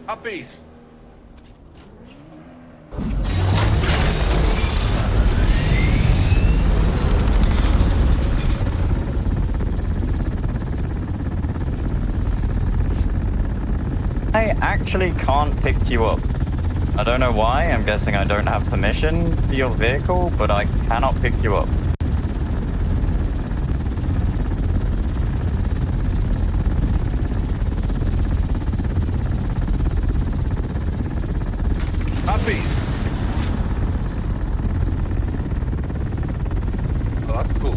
Uppies! I actually can't pick you up. I don't know why. I'm guessing I don't have permission for your vehicle, but I cannot pick you up. Uppies! Oh, that's cool.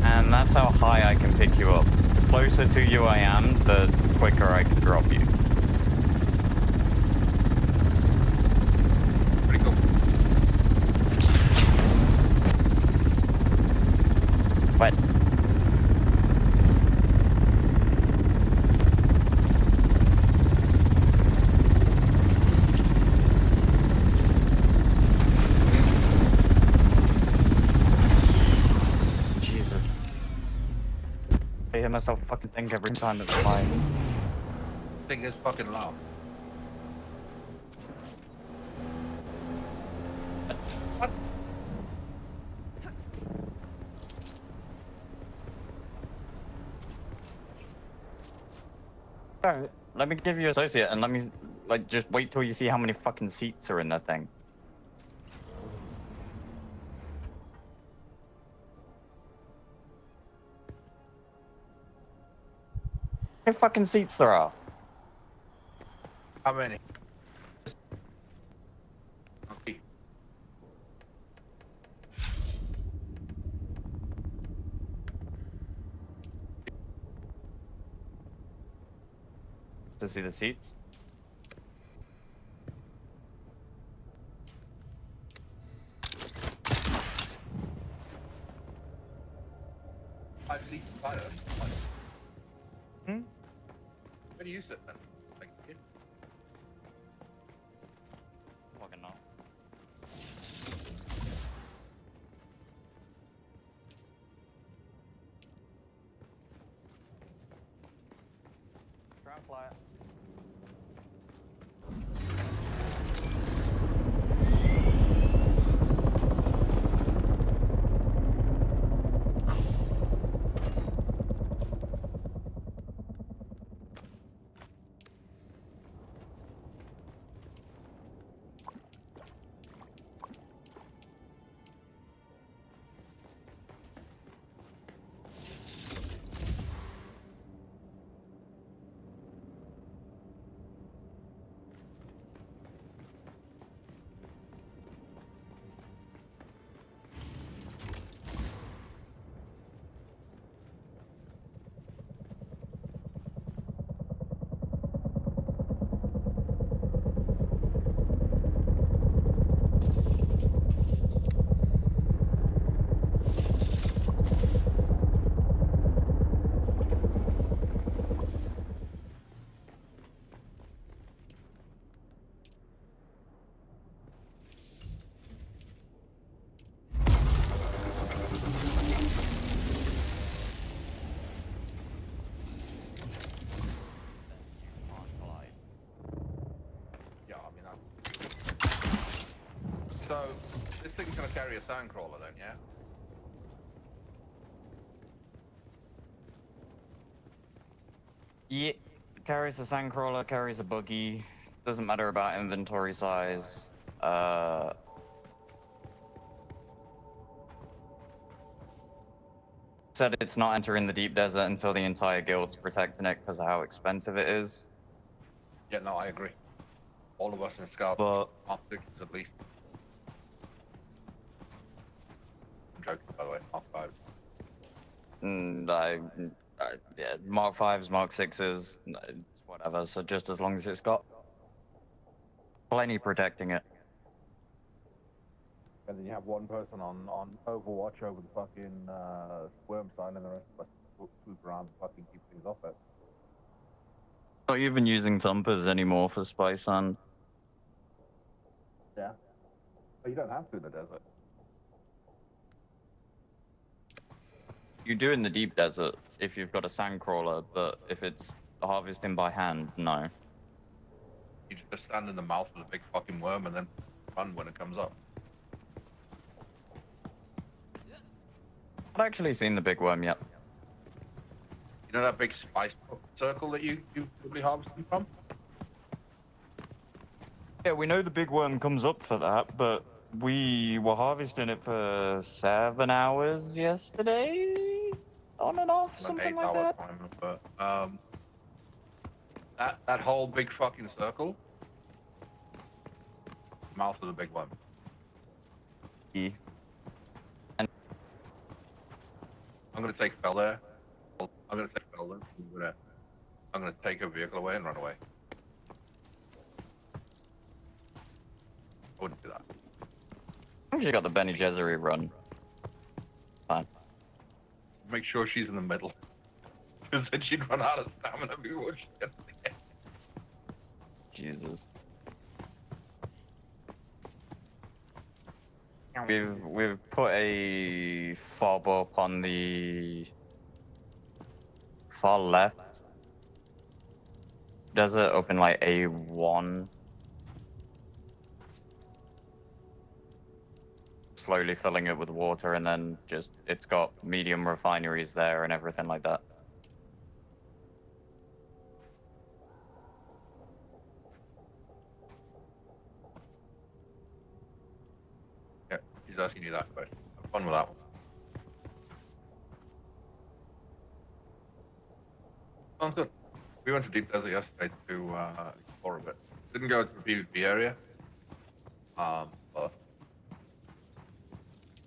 And that's how high I can pick you up. The closer to you I am, the quicker I can drop you. Pretty cool. But Jesus. I hear myself fucking think every time that's fine. Thing is fucking loud. What? Alright, let me give you an associate and let me, like, just wait till you see how many fucking seats are in that thing. How many fucking seats there are? How many? Okay. To see the seats? Five seats inside of it. Hmm? Where do you sit then? Like, yeah. Fucking not. Ground flight. Yeah, I mean that. So, this thing's gonna carry a sandcrawler then, yeah? Yeah, carries a sandcrawler, carries a buggy. Doesn't matter about inventory size. Said it's not entering the deep desert until the entire guild's protecting it because of how expensive it is. Yeah, no, I agree. All of us in Scout But Mark 6 at least. I'm joking, by the way, Mark 5. yeah, Mark 5s, Mark 6s, whatever. So just as long as it's got plenty protecting it. And then you have one person on Overwatch over the fucking worm sign, and the rest of us swoop around and fucking keep things off it. Not even using thumpers anymore for spice sand. Yeah. But you don't have to in the desert. You do in the deep desert if you've got a sand crawler, but if it's harvesting by hand, no. You just stand in the mouth of the big fucking worm and then run when it comes up. I've actually seen the big worm yet. You know that big spice circle that you probably harvesting from? Yeah, we know the big worm comes up for that, but we were harvesting it for 7 hours yesterday, on and off, something like that. Time, but that whole big fucking circle, mouth of the big worm. Yeah. I'm gonna take Fell there. I'm gonna take Fell there. I'm gonna take her vehicle away and run away. I wouldn't do that. I think she got the Bene Gesserit run. Fine. Make sure she's in the middle. Because then she'd run out of stamina before she gets there. Jesus. We've put a fob up on the far left desert, up in like A1. Slowly filling it with water, and then just it's got medium refineries there and everything like that. Yeah, he's asking you that question. Have fun with that one. Sounds good. We went to Deep Desert yesterday to explore a bit. Didn't go to the PvP area. But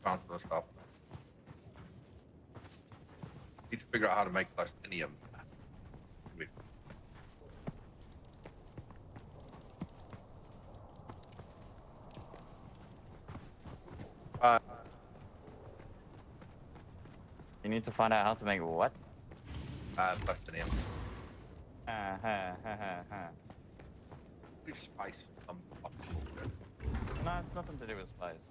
found some stuff. Need to figure out how to make plastinium. You need to find out how to make what? Plastinium. We spice some fucking bullshit. No, it's nothing to do with spice.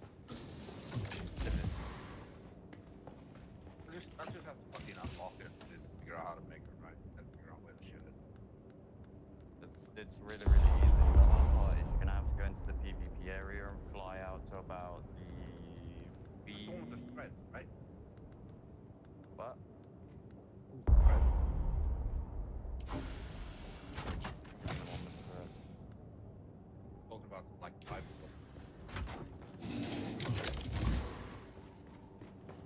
I just have to fucking unlock it and figure out how to make it right and figure out where the shit is. It's really, really easy. The hard part is you're gonna have to go into the PvP area and fly out to about the It's the one with the threads, right? What? Threads. The one with the thread. Talking about like 5.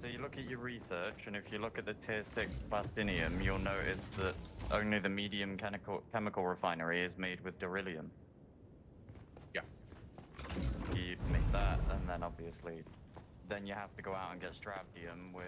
So you look at your research, and if you look at the tier 6 plastinium, you'll notice that only the medium chemical refinery is made with beryllium. Yeah. You make that, and then obviously, then you have to go out and get strabdium, which...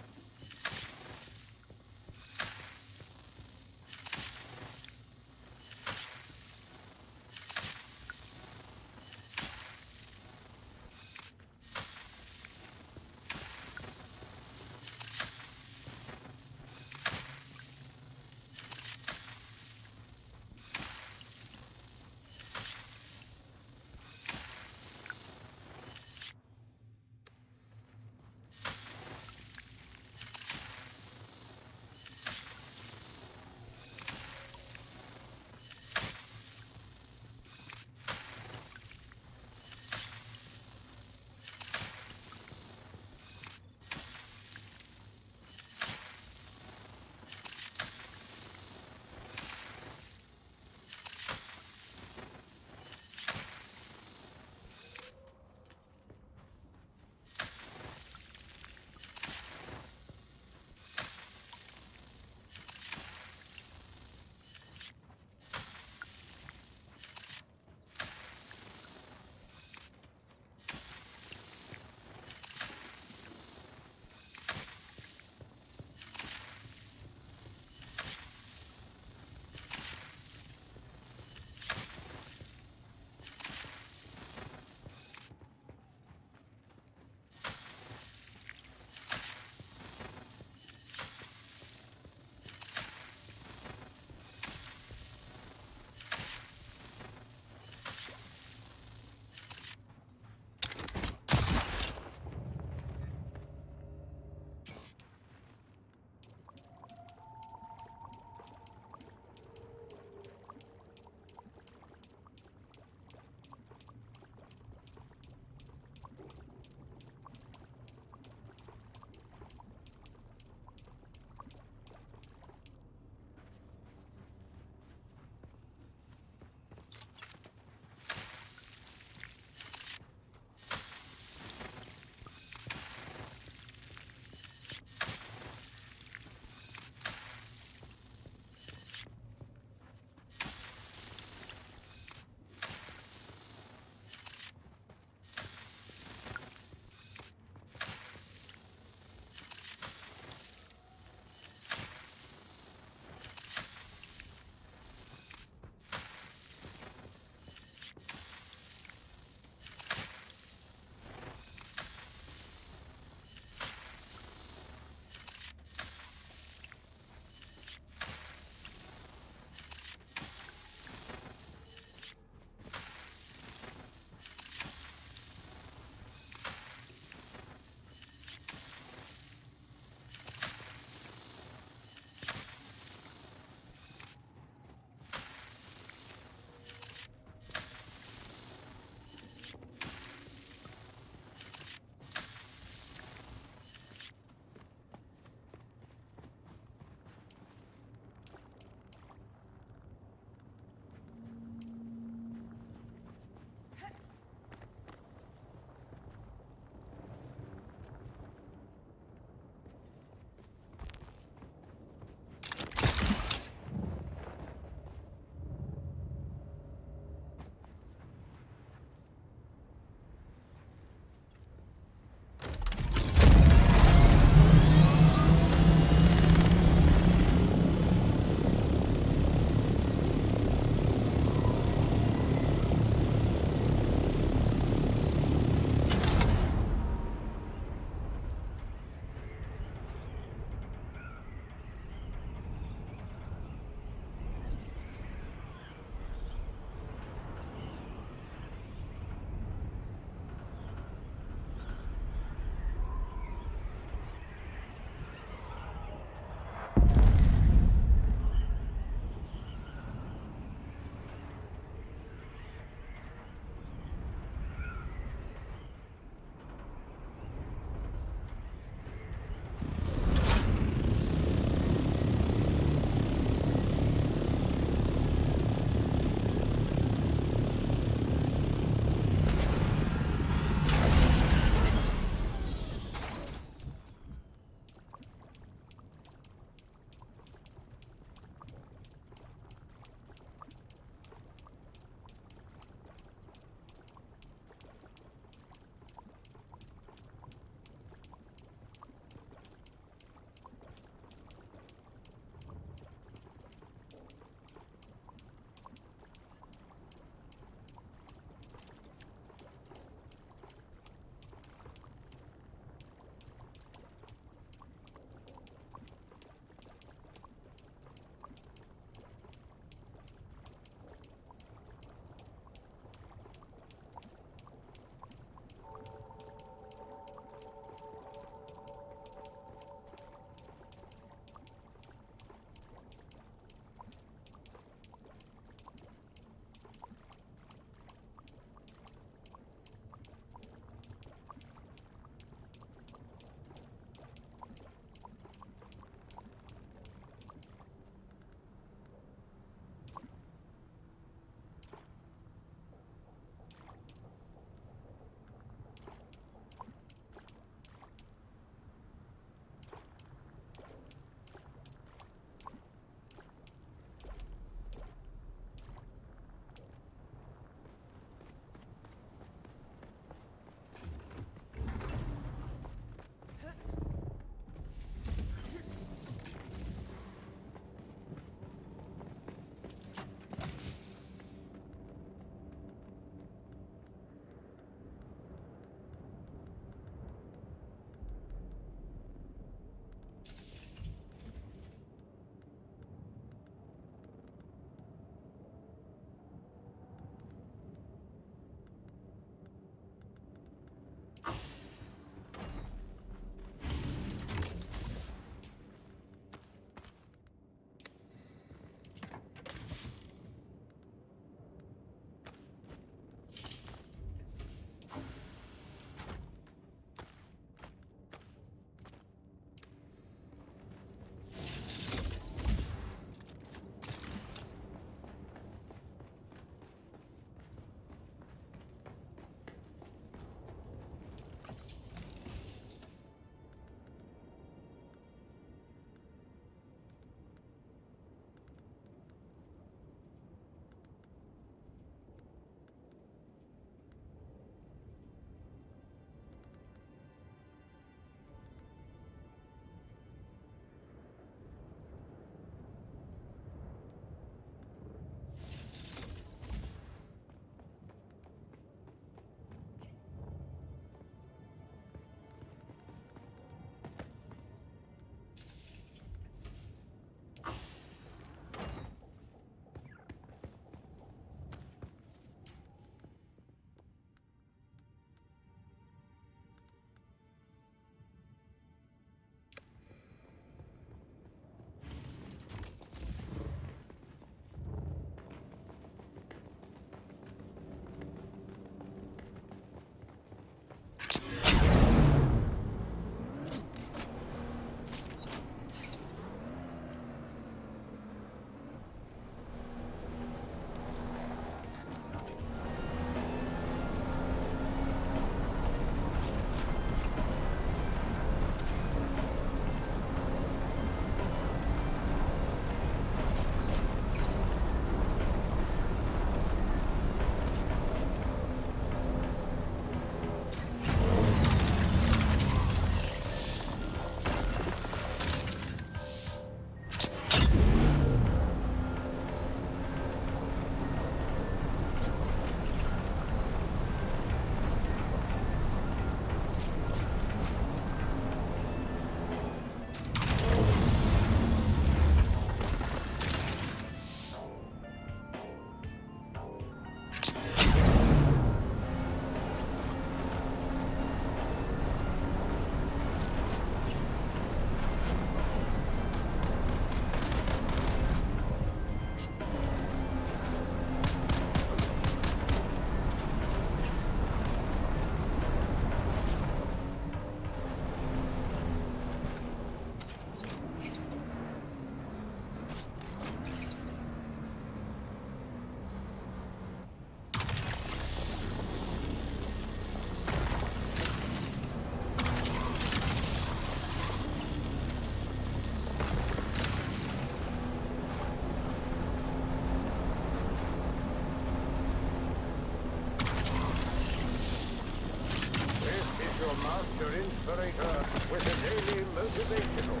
Master Inspirator with a daily motivational.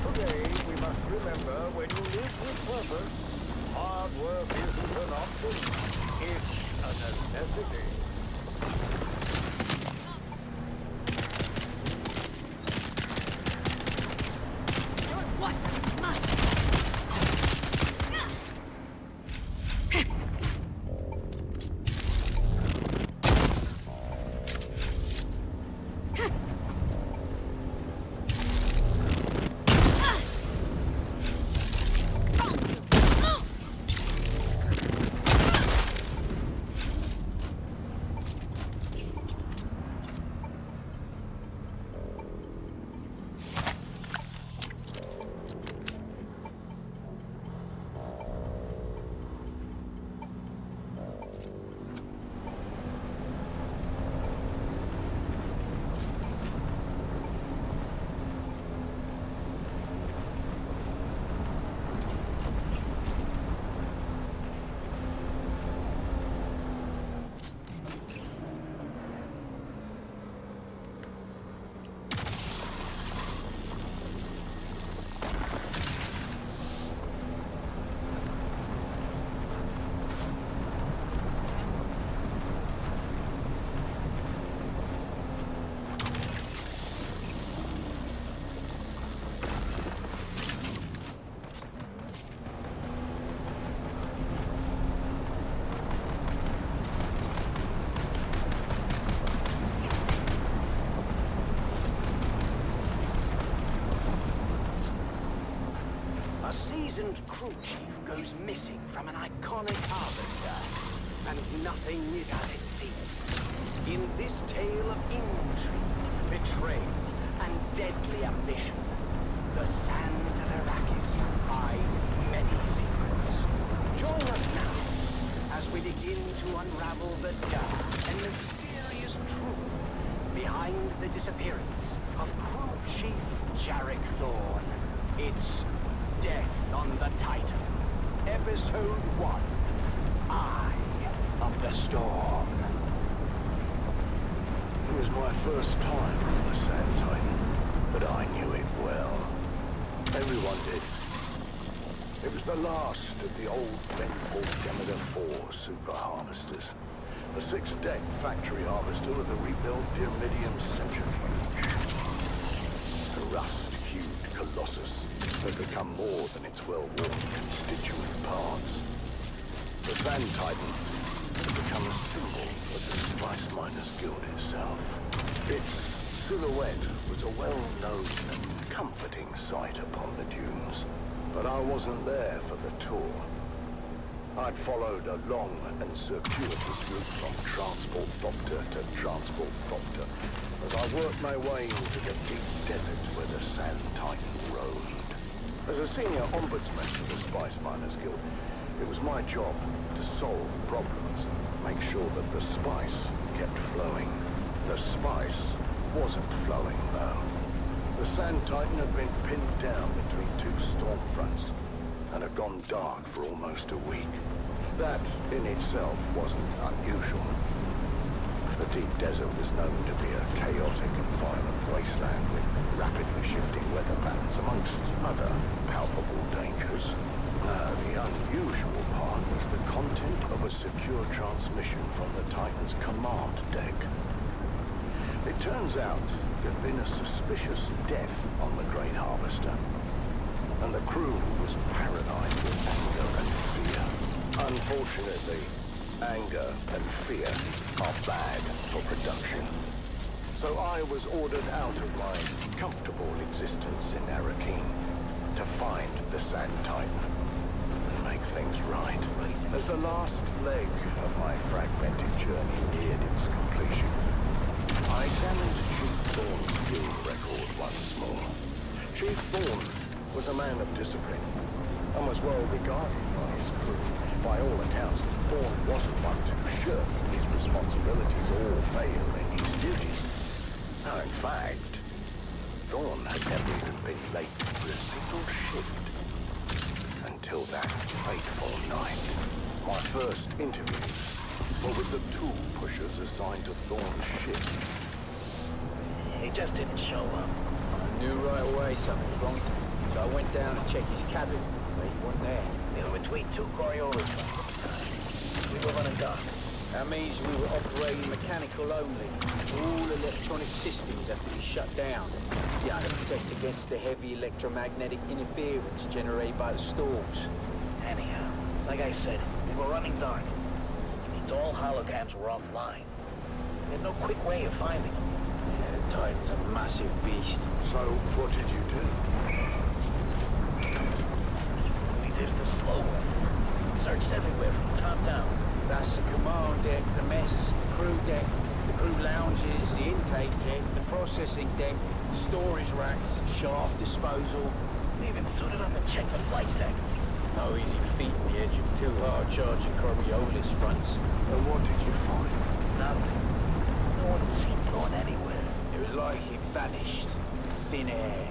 Today we must remember when you live with purpose, hard work isn't an option, it's a necessity. A seasoned crew chief goes missing from an iconic harvester, and nothing is as it seems. In this tale of intrigue, betrayal, and deadly ambition, the sands of Arrakis hide many secrets. Join us now as we begin to unravel the dark and mysterious truth behind the disappearance of crew chief Jarek Thorne. It's Death on the Titan. Episode 1. Eye of the Storm. It was my first time on the Sand Titan, but I knew it well. Everyone did. It was the last of the old Benport Demeter 4 super harvesters. A 6-deck factory harvester with a rebuilt Pyramidium centrifuge. A rust-hued colossus had become more than its well-worn constituent parts. The Sand Titan had become a symbol of the Spice Miners Guild itself. Its silhouette was a well-known and comforting sight upon the dunes, but I wasn't there for the tour. I'd followed a long and circuitous route from Transport Thopter to Transport Thopter as I worked my way into the deep deserts where the Sand Titan roamed. As a senior ombudsman for the Spice Miners Guild, it was my job to solve problems, make sure that the spice kept flowing. The spice wasn't flowing, though. The Sand Titan had been pinned down between two storm fronts and had gone dark for almost a week. That, in itself, wasn't unusual. The deep desert was known to be a chaotic and violent wasteland with rapidly shifting weather patterns amongst other palpable dangers. The unusual part was the content of a secure transmission from the Titan's command deck. It turns out there'd been a suspicious death on the Great Harvester, and the crew was paralyzed with anger and fear. Unfortunately, anger and fear are bad for production. So I was ordered out of my comfortable existence in Arrakeen to find the Sand Titan and make things right. As the last leg of my fragmented journey neared its completion, I examined Chief Thorne's guild record once more. Chief Thorne was a man of discipline and was well regarded by his crew. By all accounts, Thorne wasn't one to shirk his responsibilities or fail in his duties. Now, in fact, Thorne had never even been late for a single shift until that fateful night. My first interviews were with the tool pushers assigned to Thorne's ship. just didn't show up. I knew right away something was wrong, so I went down and checked his cabin, but he wasn't there. We were between two Coriolis from We were running dark. That means we were operating mechanical only. All electronic systems have to be shut down. Yeah, to protect against the heavy electromagnetic interference generated by the storms. Anyhow, like I said, we were running dark. It means all holograms were offline. There's no quick way of finding them. Yeah, the Titan's a massive beast. So, what did you do? We did it the slow way. Searched everywhere from top down. That's the command deck, the mess, the crew deck, the crew lounges, the intake deck, the processing deck, storage racks, shaft disposal. We even suited up and checked the flight deck. No easy feat on the edge of two hard-charging Coriolis fronts. And what did you find? Nothing. No one seemed going anywhere. It was like he vanished. Thin air.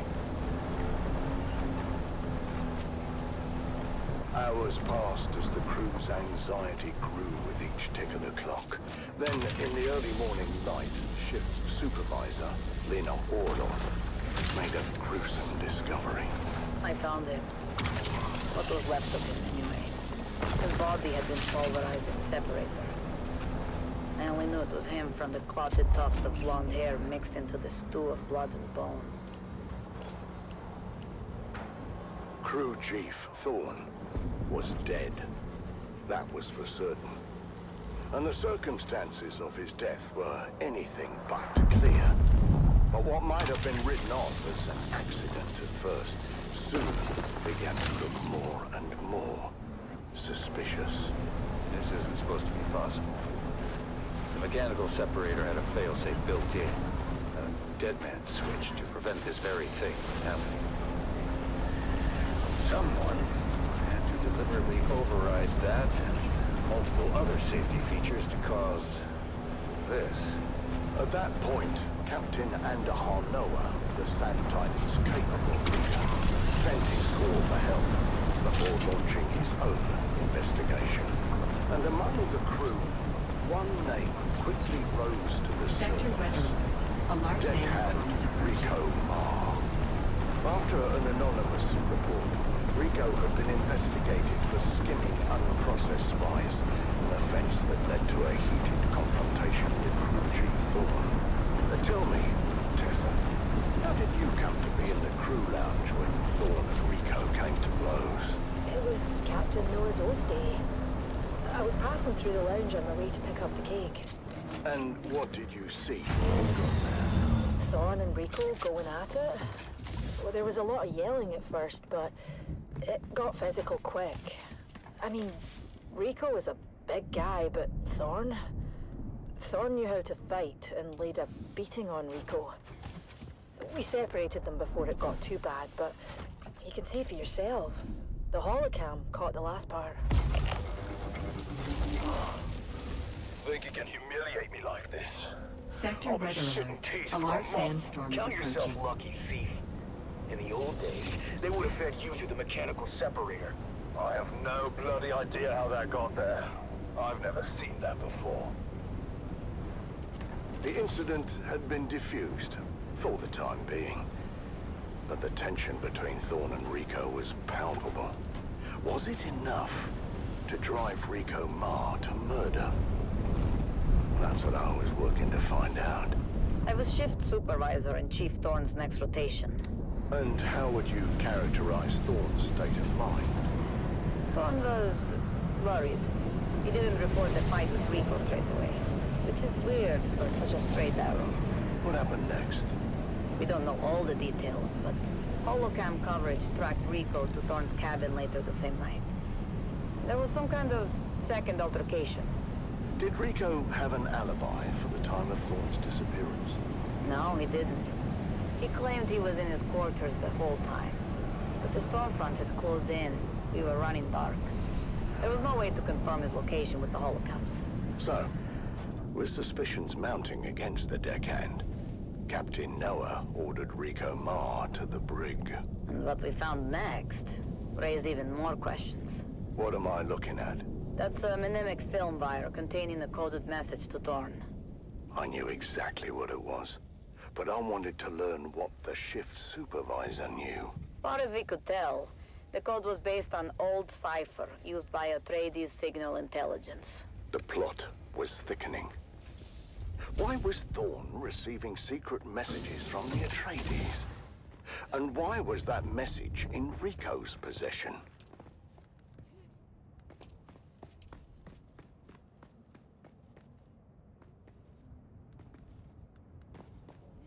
Hours passed as the crew's anxiety grew with each tick of the clock. Then, in the early morning light, shift supervisor, Lynn Orloff, made a gruesome discovery. I found him. What was left of him, anyway. His body had been pulverized in the separator. I only knew it was him from the clotted tuft of blonde hair mixed into the stew of blood and bone. Crew chief Thorne was dead. That was for certain. And the circumstances of his death were anything but clear. But what might have been written off as an accident at first soon began to look more and more suspicious. This isn't supposed to be possible. The mechanical separator had a failsafe built in. A dead man switch to prevent this very thing from happening. Someone had to deliberately override that and multiple other safety features to cause this. At that point, Captain Andahar Noah, the Sand Titan's capable leader, sent his call for help before launching his own investigation. And among the crew, one name quickly rose to the Sector surface. weather. A large Deckhand sandstorm is Rico Marr. After an anonymous report, Rico had been investigated for skimming unprocessed spies, an offense that led to a heated confrontation with crew chief Thorne. Tell me, Tessa, how did you come to be in the crew lounge when Thorne and Rico came to blows? It was Captain Noah's oath day. I was passing through the lounge on my way to pick up the cake. And what did you see when you got there? Thorne and Rico going at it. Well, there was a lot of yelling at first, but it got physical quick. I mean, Rico was a big guy, but Thorne knew how to fight and laid a beating on Rico. We separated them before it got too bad, but you can see for yourself. The holocam caught the last part. Think you can humiliate me like this? Sector I'll be weather shitting alert. teeth A large for a month. sandstorm is Count yourself approaching. lucky, thief. In the old days, they would have fed you through the mechanical separator. I have no bloody idea how that got there. I've never seen that before. The incident had been diffused, for the time being. But the tension between Thorne and Rico was palpable. Was it enough to drive Rico Marr to murder? That's what I was working to find out. I was shift supervisor in Chief Thorne's next rotation. And how would you characterize Thorne's state of mind? Thorne was worried. He didn't report the fight with Rico straight away, which is weird for such a straight arrow. What happened next? We don't know all the details, but holocam coverage tracked Rico to Thorne's cabin later the same night. There was some kind of second altercation. Did Rico have an alibi for the time of Thorne's disappearance? No, he didn't. He claimed he was in his quarters the whole time. But the storm front had closed in. We were running dark. There was no way to confirm his location with the holocams. So, with suspicions mounting against the deckhand, Captain Noah ordered Rico Marr to the brig. And what we found next raised even more questions. What am I looking at? That's a mnemonic film wire containing a coded message to Thorne. I knew exactly what it was. but I wanted to learn what the shift supervisor knew. Far as we could tell, the code was based on old cipher used by Atreides signal intelligence. The plot was thickening. Why was Thorne receiving secret messages from the Atreides? And why was that message in Rico's possession?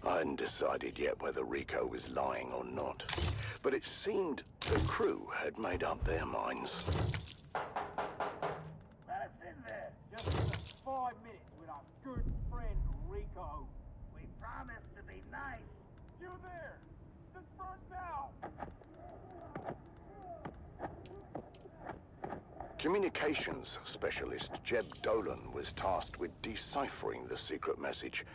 I hadn't decided yet whether Rico was lying or not, but it seemed the crew had made up their minds. Let us in there. Just for 5 minutes with our good friend Rico. We promise to be nice. You there? Disperse now. Communications specialist Jeb Dolan was tasked with deciphering the secret message,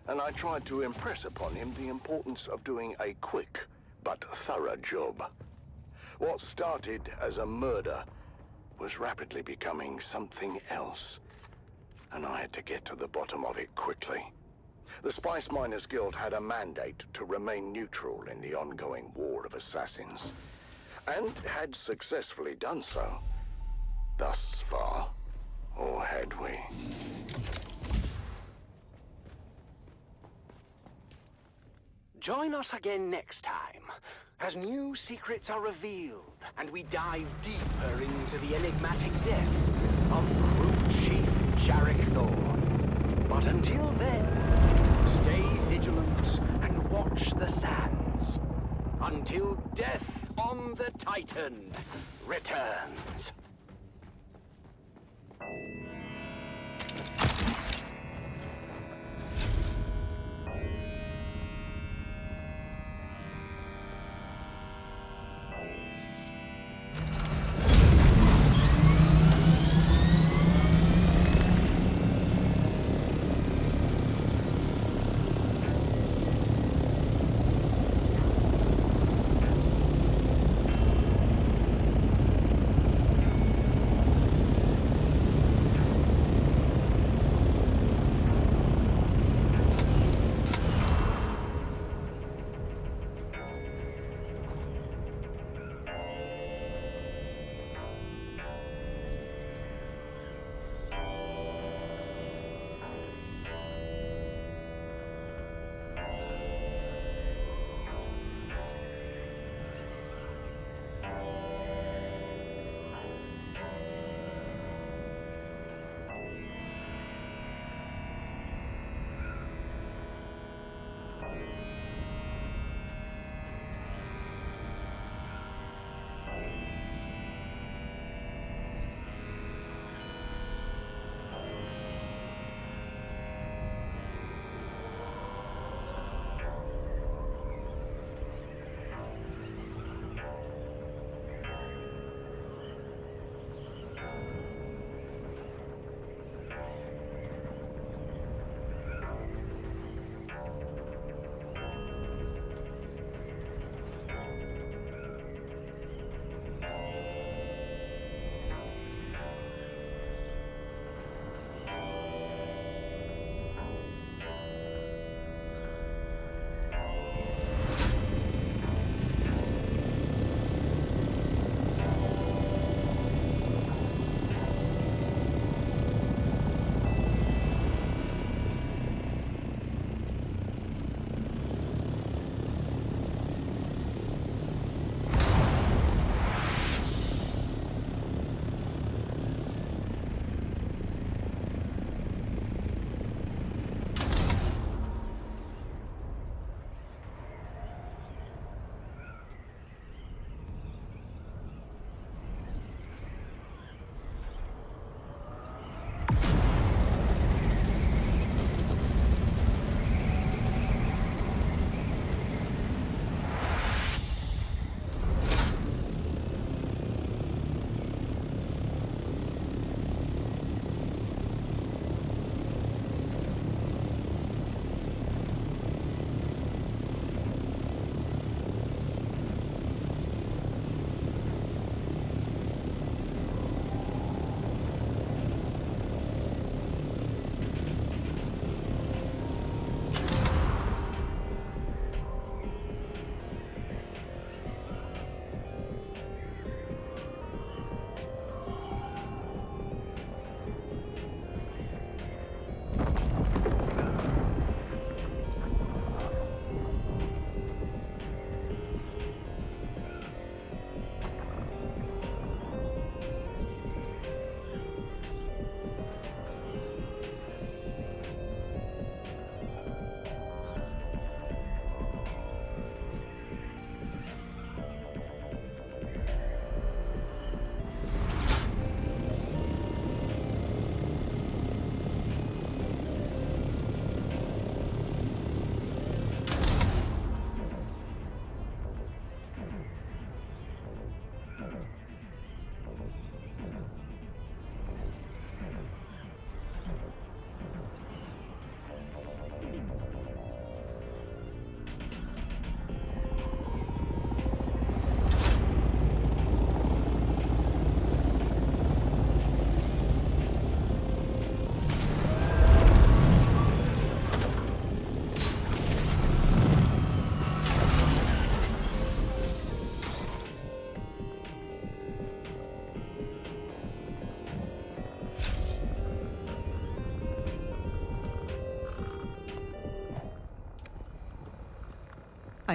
and I tried to impress upon him the importance of doing a quick but thorough job. What started as a murder was rapidly becoming something else, and I had to get to the bottom of it quickly. The Spice Miners Guild had a mandate to remain neutral in the ongoing war of assassins, and had successfully done so. Thus far, or had we? Join us again next time, as new secrets are revealed, and we dive deeper into the enigmatic depths of Crew Chief Jarek Thorne. But until then, stay vigilant and watch the sands, until death on the Titan returns.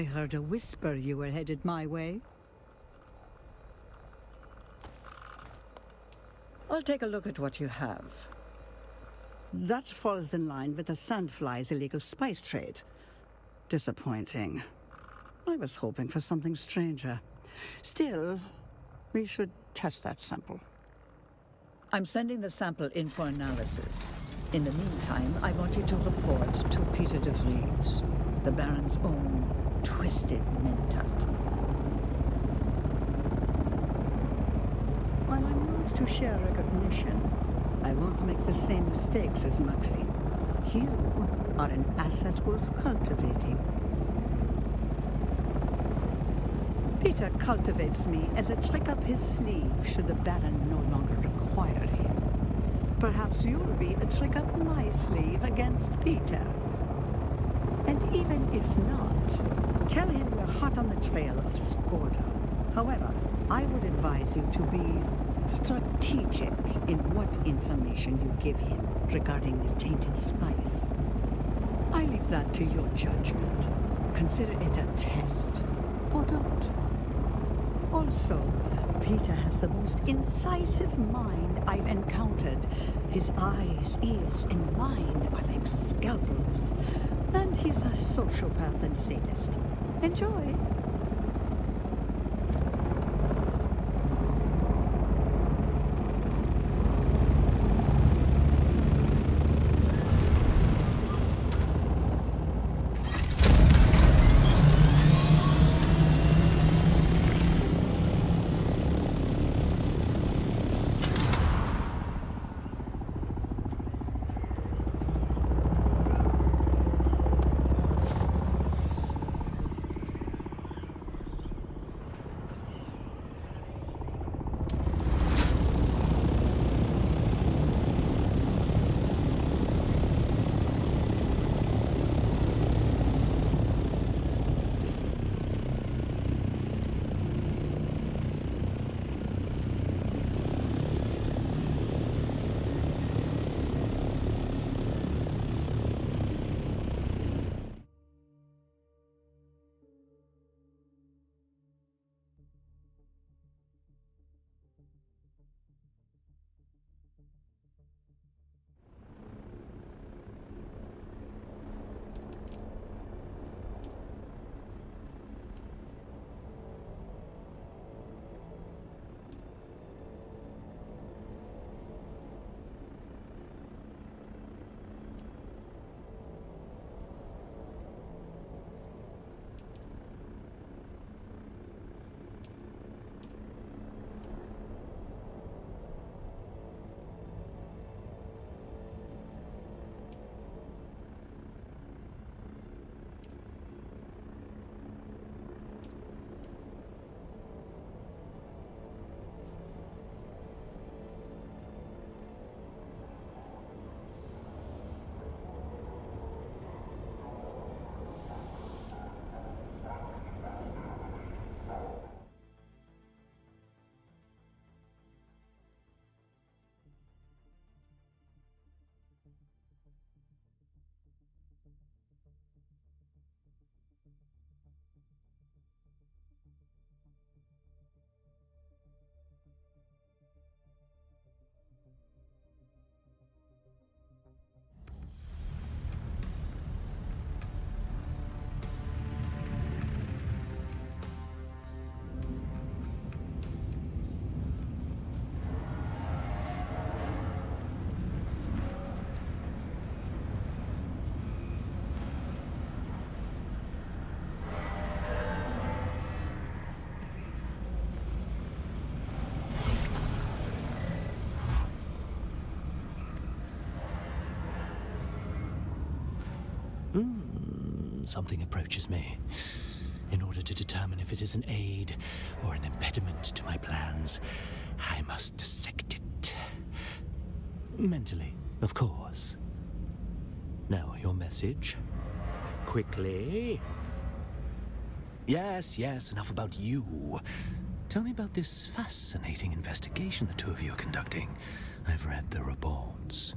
I heard a whisper you were headed my way. I'll take a look at what you have. That falls in line with the Sandfly's illegal spice trade. Disappointing. I was hoping for something stranger. Still, we should test that sample. I'm sending the sample in for analysis. In the meantime, I want you to report to Peter de Vries, the Baron's own twisted mentat. While I'm loath to share recognition, I won't make the same mistakes as Maxine. You are an asset worth cultivating. Peter cultivates me as a trick up his sleeve should the Baron no longer require him. Perhaps you'll be a trick up my sleeve against Peter. And even if not, tell him we're hot on the trail of Scordo. However, I would advise you to be strategic in what information you give him regarding the tainted spice. I leave that to your judgment. Consider it a test, or don't. Also, Peter has the most incisive mind I've encountered. His eyes, ears, and mind are like scalpels. And he's a sociopath and sadist. Enjoy. Something approaches me. In order to determine if it is an aid or an impediment to my plans, I must dissect it. Mentally, of course. Now, your message. Quickly. Yes, enough about you. Tell me about this fascinating investigation the two of you are conducting. I've read the reports.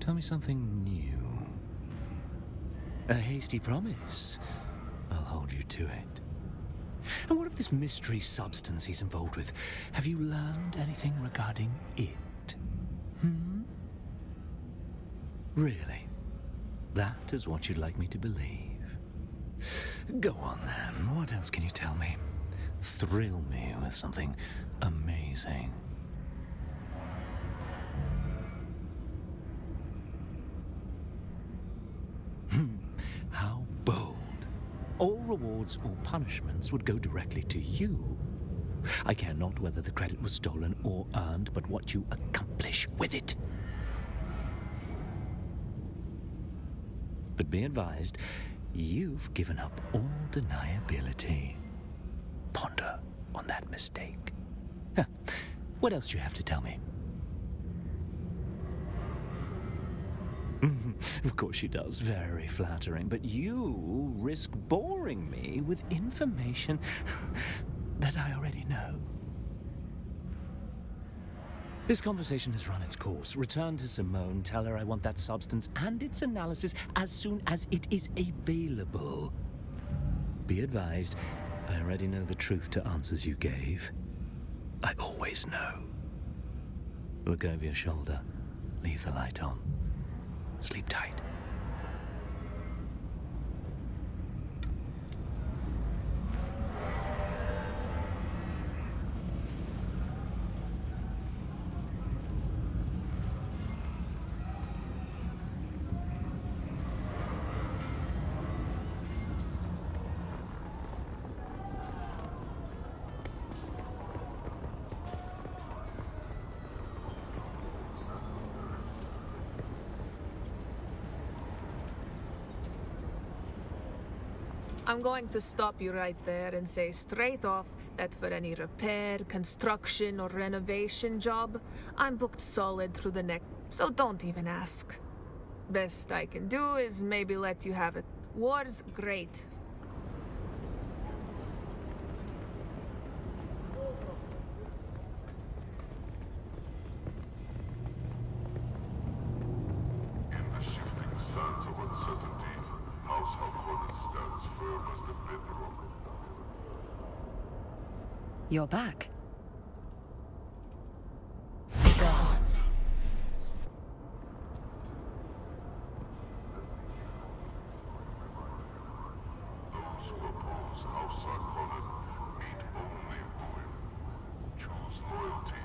Tell me something new. A hasty promise. I'll hold you to it. And what of this mystery substance he's involved with? Have you learned anything regarding it? Really? That is what you'd like me to believe? Go on then. What else can you tell me? Thrill me with something amazing. How bold. All rewards or punishments would go directly to you. I care not whether the credit was stolen or earned, but what you accomplish with it. But be advised, you've given up all deniability. Ponder on that mistake. Huh. What else do you have to tell me? Of course she does. Very flattering. But you risk boring me with information that I already know. This conversation has run its course. Return to Simone. Tell her I want that substance and its analysis as soon as it is available. Be advised, I already know the truth to answers you gave. I always know. Look over your shoulder. Leave the light on. Sleep tight. I'm going to stop you right there and say straight off that for any repair, construction, or renovation job, I'm booked solid through the neck, so don't even ask. Best I can do is maybe let you have it. War's great. In the shifting sands of uncertainty, House Harkonnen stands firm as the bedrock. You're back. Those who oppose House Harkonnen meet only ruin. Choose loyalty.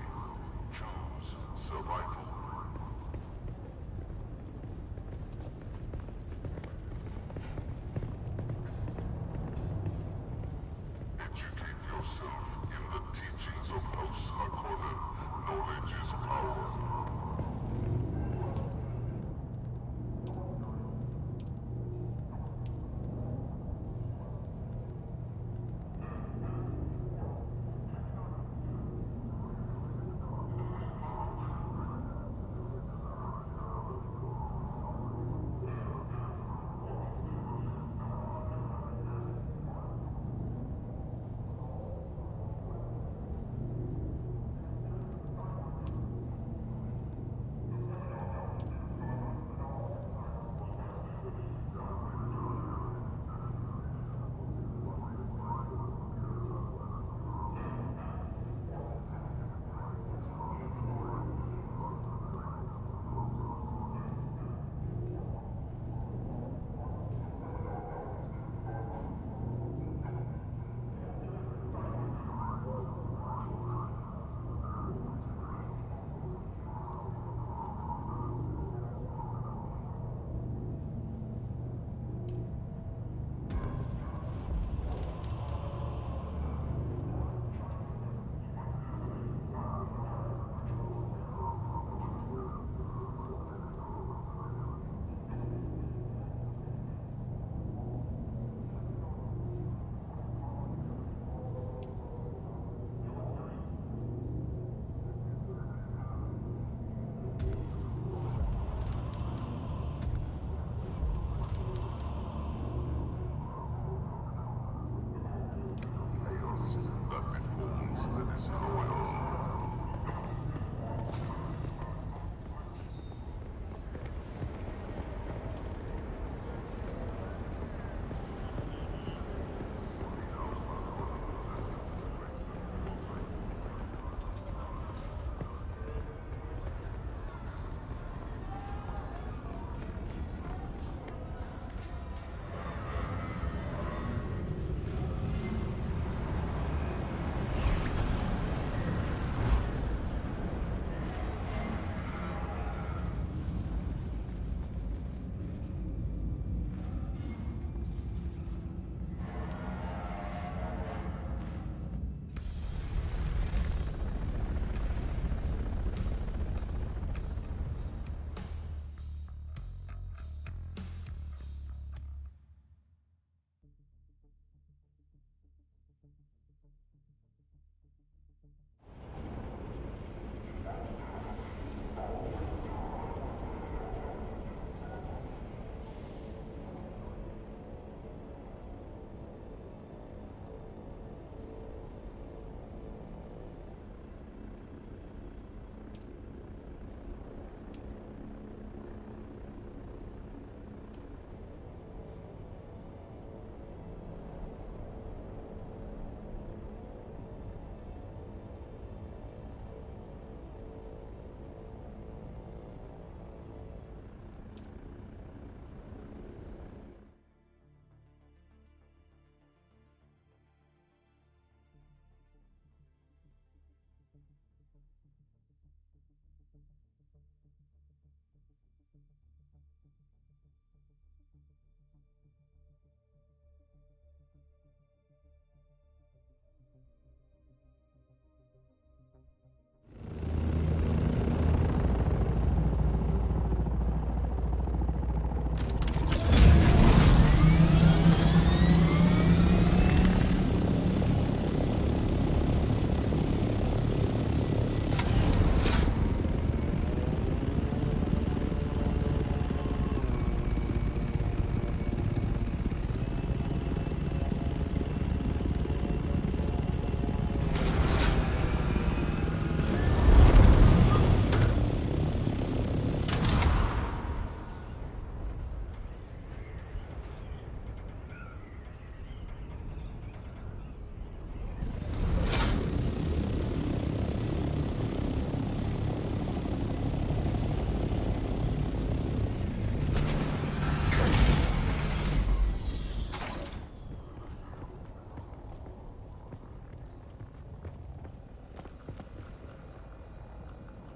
Choose survival. Educate yourself in the teachings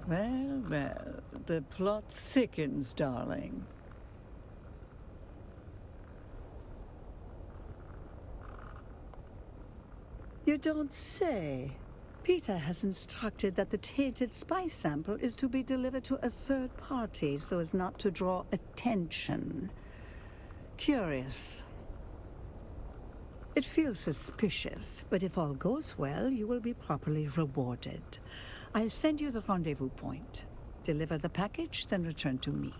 Well, well, the plot thickens, darling. You don't say. Peter has instructed that the tainted spice sample is to be delivered to a third party so as not to draw attention. Curious. It feels suspicious, but if all goes well, you will be properly rewarded. I'll send you the rendezvous point. Deliver the package, then return to me.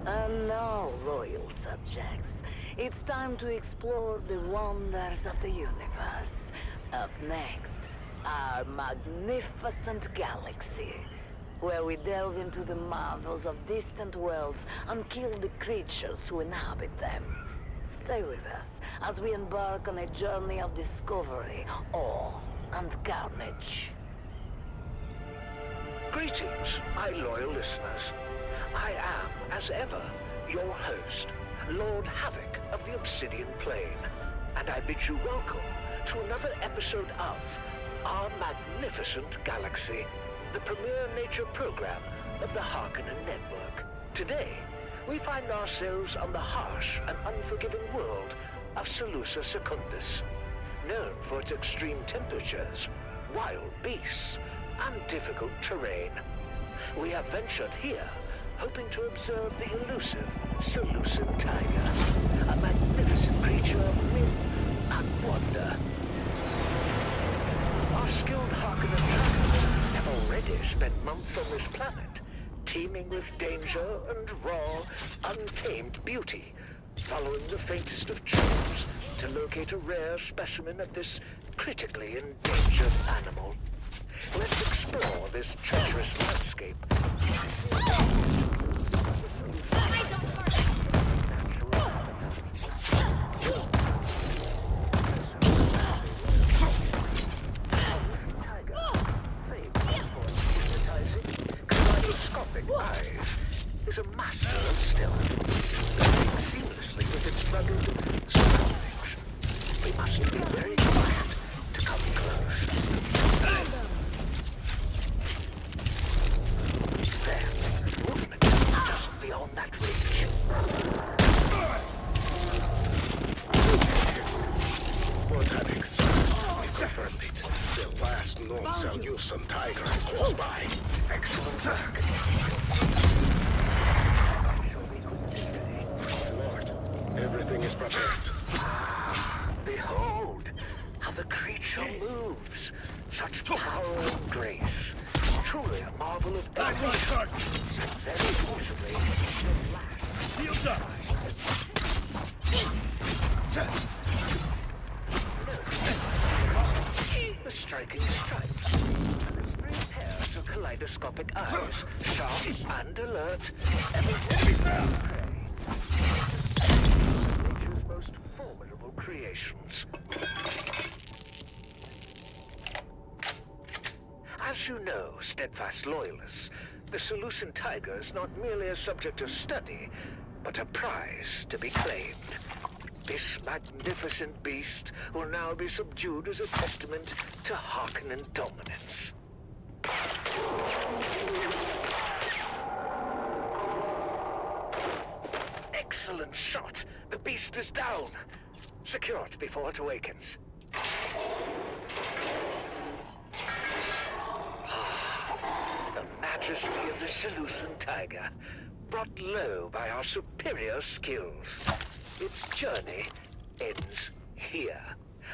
And now, loyal subjects, it's time to explore the wonders of the universe. Up next, our magnificent galaxy, where we delve into the marvels of distant worlds and kill the creatures who inhabit them. Stay with us as we embark on a journey of discovery, awe, and carnage. Greetings, my loyal listeners. I am, as ever, your host, Lord Havoc of the Obsidian Plain, and I bid you welcome to another episode of Our Magnificent Galaxy, the premier nature program of the Harkonnen Network. Today, we find ourselves on the harsh and unforgiving world of Salusa Secundus, known for its extreme temperatures, wild beasts, and difficult terrain. We have ventured here, hoping to observe the elusive Salusan tiger, a magnificent creature of myth and wonder. Our skilled Harkonnen travelers have already spent months on this planet, teeming with danger and raw, untamed beauty, following the faintest of trails to locate a rare specimen of this critically endangered animal. Let's explore this treacherous landscape. Kaleidoscopic eyes is a master of stealth, blending seamlessly with its rugged surroundings. We must be very quiet to come close. There, movement just beyond that ridge. Seleucid tigers close by. Excellent work. Lord, everything is prepared. Behold, how the creature moves. Such power and grace. Truly a marvel of evolution. And very possibly the last. Shields up! The striking stripes. And the three pairs of kaleidoscopic eyes, sharp and alert, ever nature's most formidable creations. As you know, steadfast loyalists, the Seleucid tiger is not merely a subject of study, but a prize to be claimed. This magnificent beast will now be subdued as a testament to Harkonnen dominance. Excellent shot! The beast is down! Secure it before it awakens. The majesty of the Seleucid tiger, brought low by our superior skills. Its journey ends here,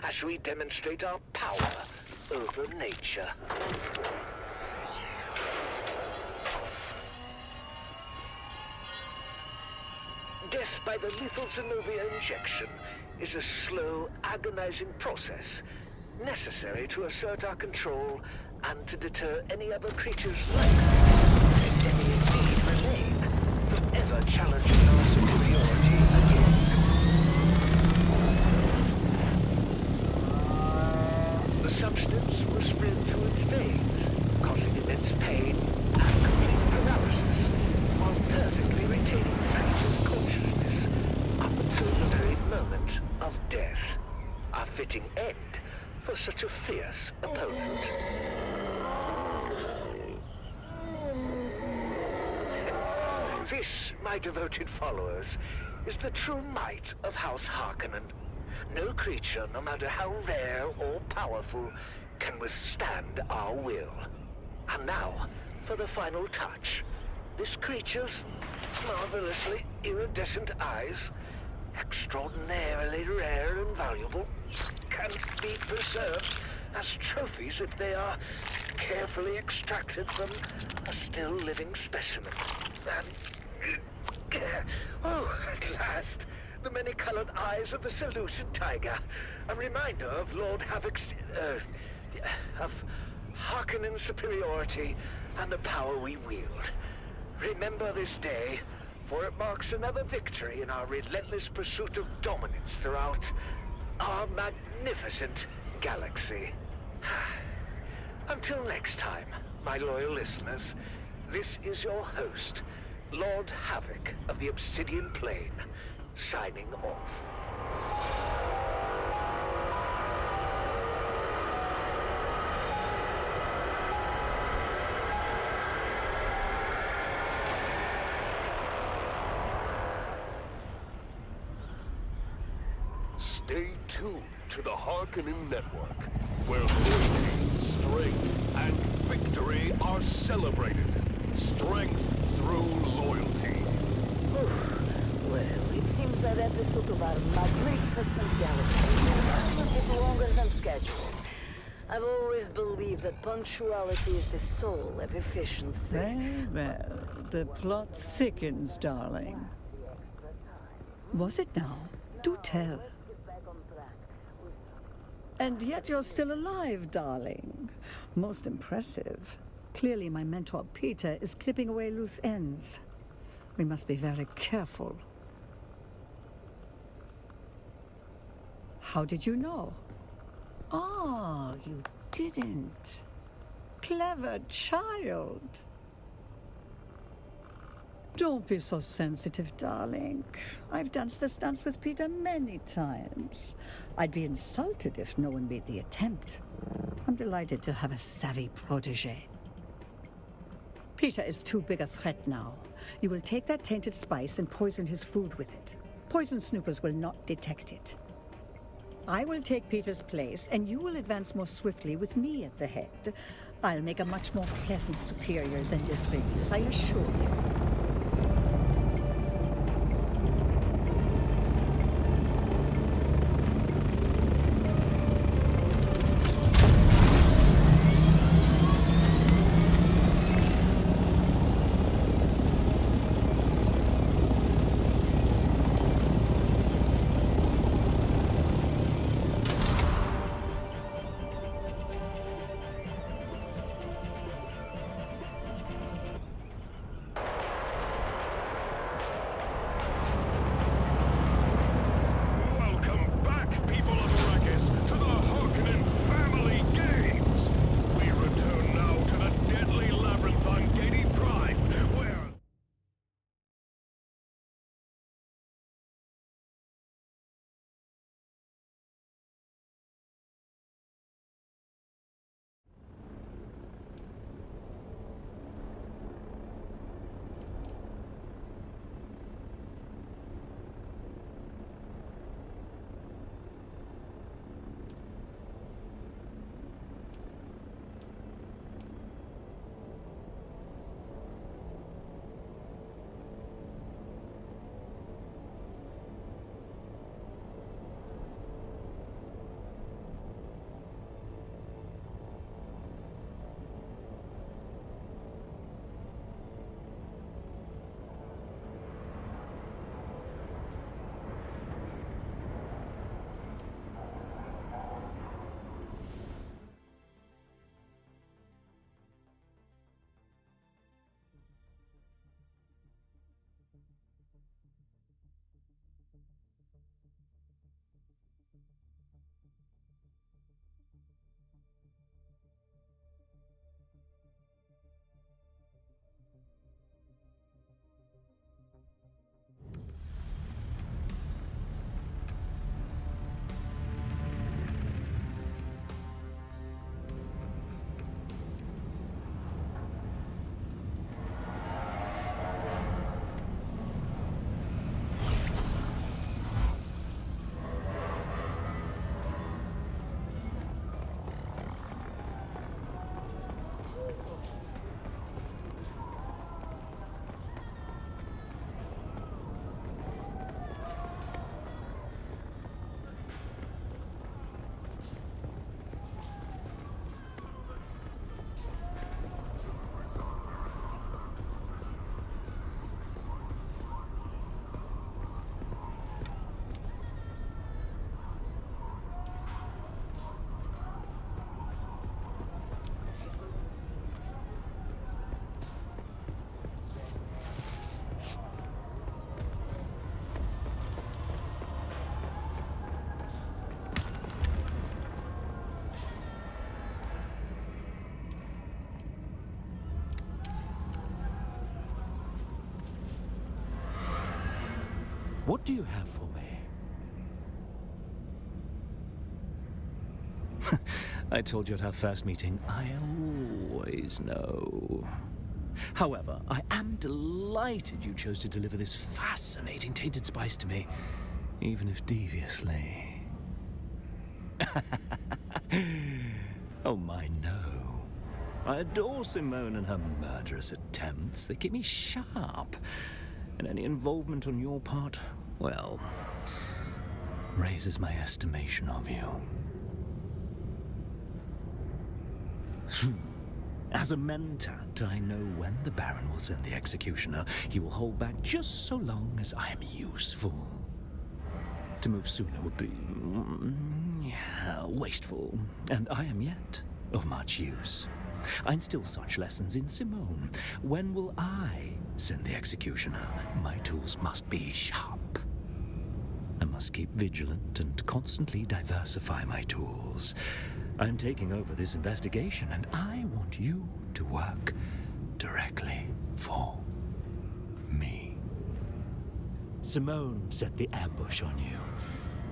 as we demonstrate our power over nature. Death by the lethal Zenobia injection is a slow, agonizing process, necessary to assert our control and to deter any other creatures like us, if any indeed remain, from ever challenging our superiority again. The substance was spread through its veins, causing immense pain and complete paralysis, while perfectly retaining the creature's consciousness up until the very moment of death. A fitting end for such a fierce opponent. This, my devoted followers, is the true might of House Harkonnen. No creature, no matter how rare or powerful, can withstand our will. And now, for the final touch. This creature's marvelously iridescent eyes, extraordinarily rare and valuable, can be preserved as trophies if they are carefully extracted from a still living specimen. And oh, at last, the many-colored eyes of the Seleucid tiger, a reminder of Lord Havoc's, of Harkonnen's superiority and the power we wield. Remember this day, for it marks another victory in our relentless pursuit of dominance throughout our magnificent galaxy. Until next time, my loyal listeners, this is your host, Lord Havoc of the Obsidian Plain, signing off. Stay tuned to the Harkonnen Network, where loyalty, strength, and victory are celebrated. Strength through loyalty. Well, it seems that episode of our magnificent galaxy is a bit longer than scheduled. I've always believed that punctuality is the soul of efficiency. Very well. The plot thickens, darling. Was it now? Do tell. And yet you're still alive, darling. Most impressive. Clearly my mentor Peter is clipping away loose ends. We must be very careful. How did you know? Oh, you didn't. Clever child. Don't be so sensitive, darling. I've danced this dance with Peter many times. I'd be insulted if no one made the attempt. I'm delighted to have a savvy protege. Peter is too big a threat now. You will take that tainted spice and poison his food with it. Poison snoopers will not detect it. I will take Peter's place, and you will advance more swiftly with me at the head. I'll make a much more pleasant superior than DeVries, I assure you. Welcome back, people of Arrakis, to the Harkonnen Family Games! We return now to the deadly labyrinth on Gedi Prime, where... What do you have for me? I told you at our first meeting, I always know. However, I am delighted you chose to deliver this fascinating tainted spice to me, even if deviously. Oh my, no. I adore Simone and her murderous attempts. They keep me sharp. And any involvement on your part, well, raises my estimation of you. As a mentat, I know when the Baron will send the executioner. He will hold back just so long as I am useful. To move sooner would be wasteful, and I am yet of much use. I instill such lessons in Simone. When will I send the executioner? My tools must be sharp. I must keep vigilant and constantly diversify my tools. I'm taking over this investigation, and I want you to work directly for me. Simone set the ambush on you.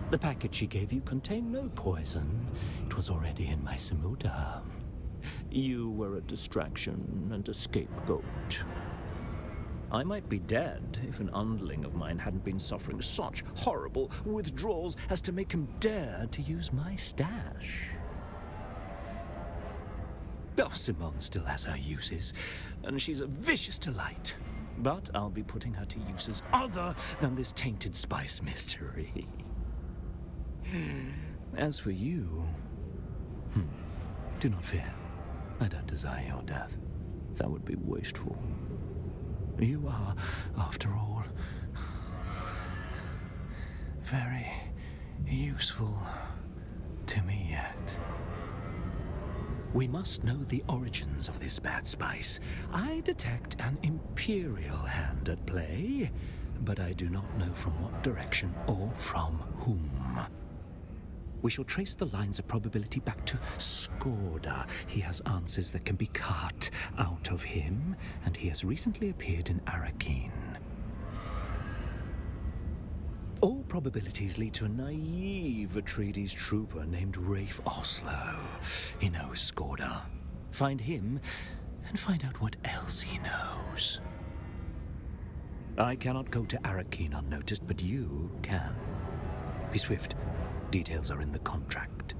The package she gave you contained no poison. It was already in my Simuda. You were a distraction and a scapegoat. I might be dead if an underling of mine hadn't been suffering such horrible withdrawals as to make him dare to use my stash. Oh, Simone still has her uses, and she's a vicious delight. But I'll be putting her to uses other than this tainted spice mystery. As for you, do not fear. I don't desire your death. That would be wasteful. You are, after all, very useful to me yet. We must know the origins of this bad spice. I detect an imperial hand at play, but I do not know from what direction or from whom. We shall trace the lines of probability back to Skorda. He has answers that can be cut out of him, and he has recently appeared in Arakeen. All probabilities lead to a naive Atreides trooper named Rafe Oslo. He knows Skorda. Find him, and find out what else he knows. I cannot go to Arakeen unnoticed, but you can. Be swift. Details are in the contract.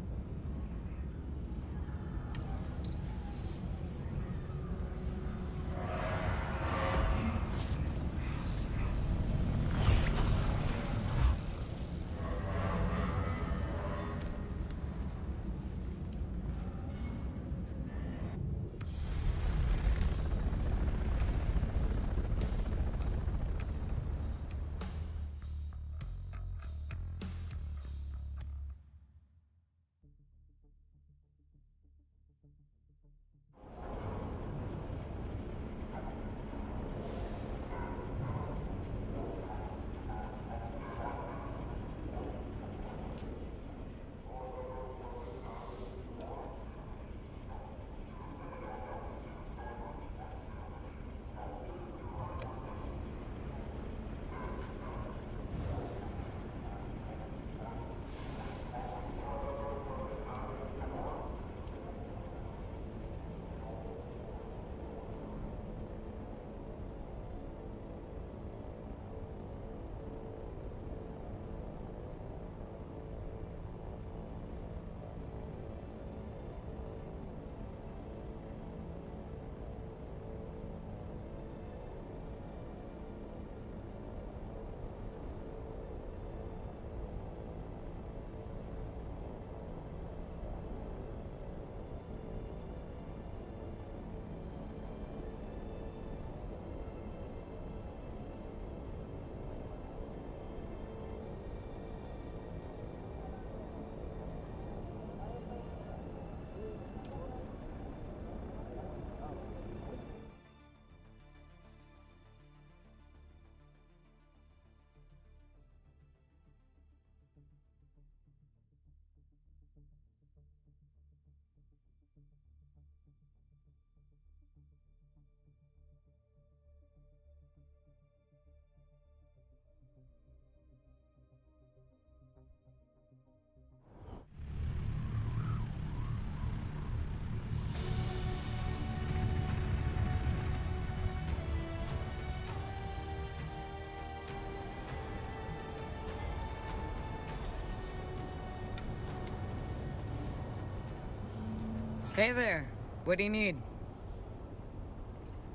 Hey there. What do you need?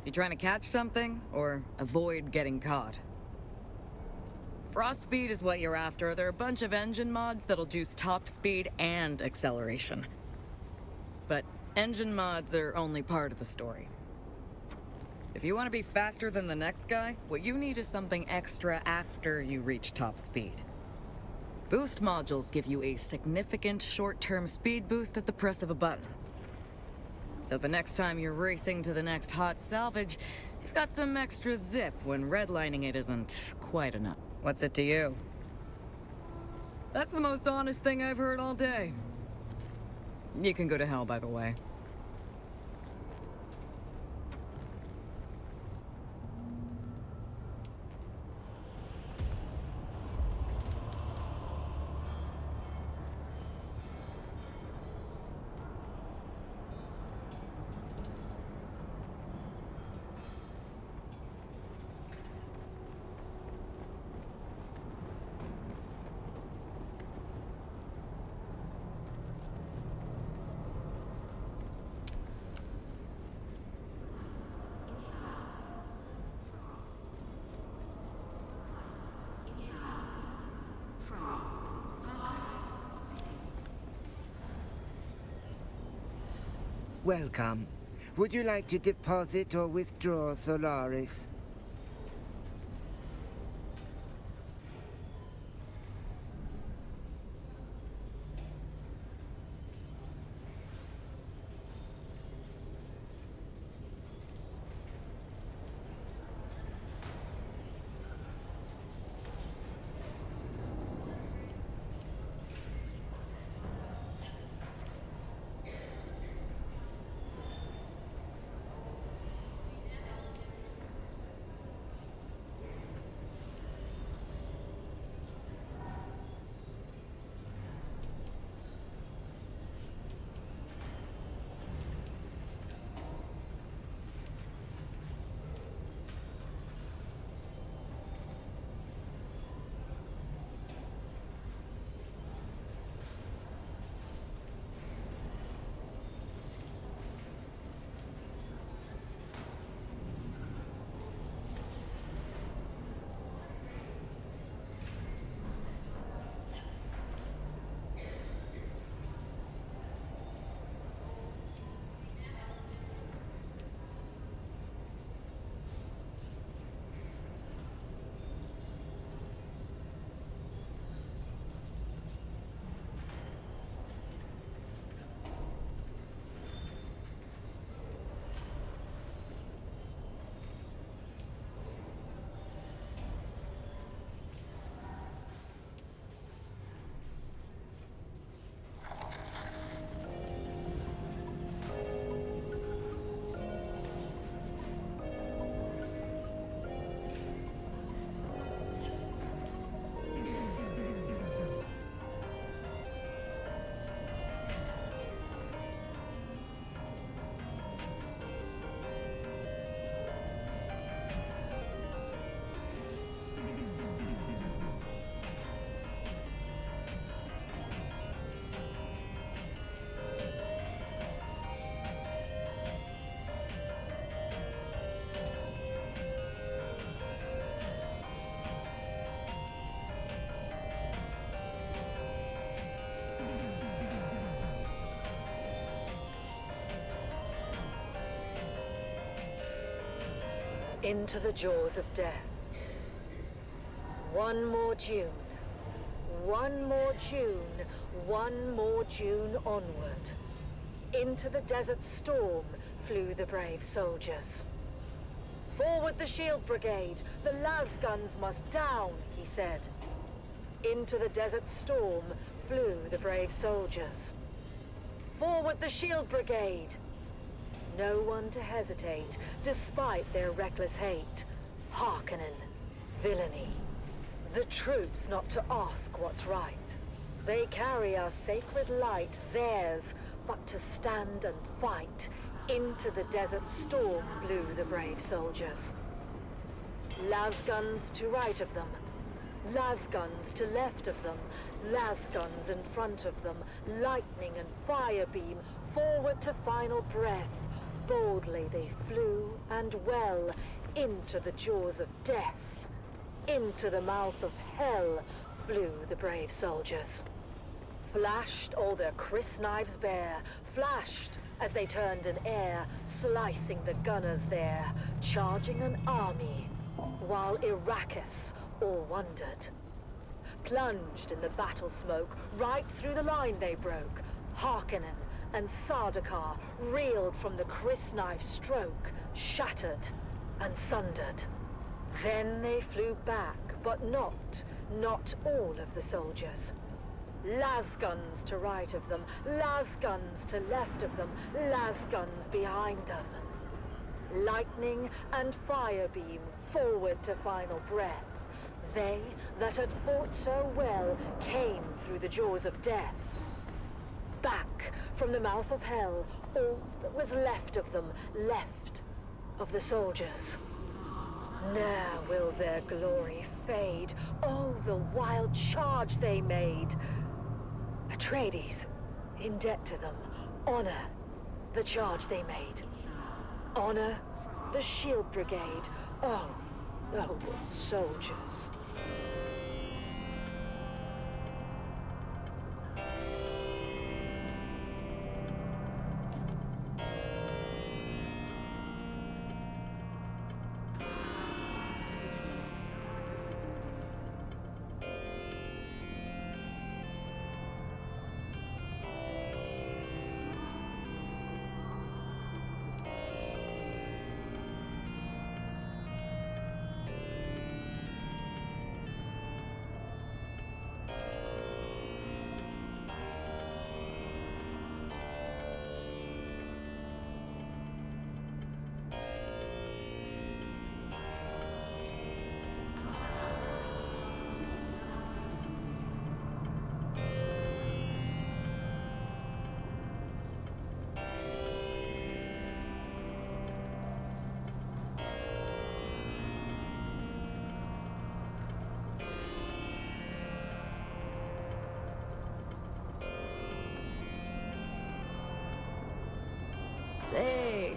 You trying to catch something, or avoid getting caught? Frost speed is what you're after. There are a bunch of engine mods that'll juice top speed and acceleration. But engine mods are only part of the story. If you want to be faster than the next guy, what you need is something extra after you reach top speed. Boost modules give you a significant short-term speed boost at the press of a button. So the next time you're racing to the next hot salvage, you've got some extra zip when redlining it isn't quite enough. What's it to you? That's the most honest thing I've heard all day. You can go to hell, by the way. Welcome. Would you like to deposit or withdraw Solaris? Into the jaws of death. One more June. One more June. One more June onward. Into the desert storm flew the brave soldiers. Forward the shield brigade! The las guns must down, he said. Into the desert storm flew the brave soldiers. Forward the shield brigade! No one to hesitate, despite their reckless hate. Harkonnen, villainy. The troops not to ask what's right. They carry our sacred light, theirs, but to stand and fight. Into the desert storm blew the brave soldiers. Las guns to right of them. Las guns to left of them. Las guns in front of them. Lightning and fire beam, forward to final breath. Boldly they flew, and well, into the jaws of death. Into the mouth of hell flew the brave soldiers. Flashed all their crisp knives bare, flashed as they turned in air, slicing the gunners there, charging an army, while Arrakis all wondered. Plunged in the battle smoke, right through the line they broke. Harkonnen and Sardaukar reeled from the crisp knife stroke, shattered and sundered. Then they flew back, but not all of the soldiers. Las guns to right of them, las guns to left of them, las guns behind them. Lightning and fire beam forward to final breath. They that had fought so well came through the jaws of death. Back from the mouth of hell, all that was left of them, left of the soldiers. Ne'er will their glory fade. Oh, the wild charge they made. Atreides, in debt to them, honor the charge they made. Honor the shield brigade. Oh, noble soldiers.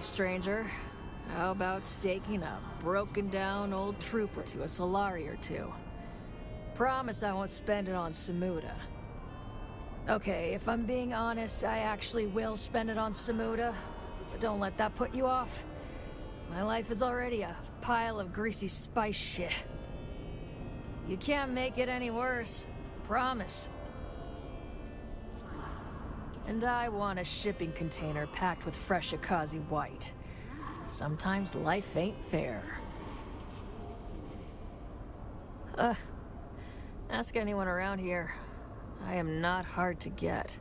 stranger. How about staking a broken down old trooper to a Solari or two? Promise I won't spend it on Samuda. Okay, if I'm being honest, I actually will spend it on Samuda, but don't let that put you off. My life is already a pile of greasy spice shit. You can't make it any worse. Promise. And I want a shipping container packed with fresh Akazi white. Sometimes life ain't fair. Ask anyone around here. I am not hard to get.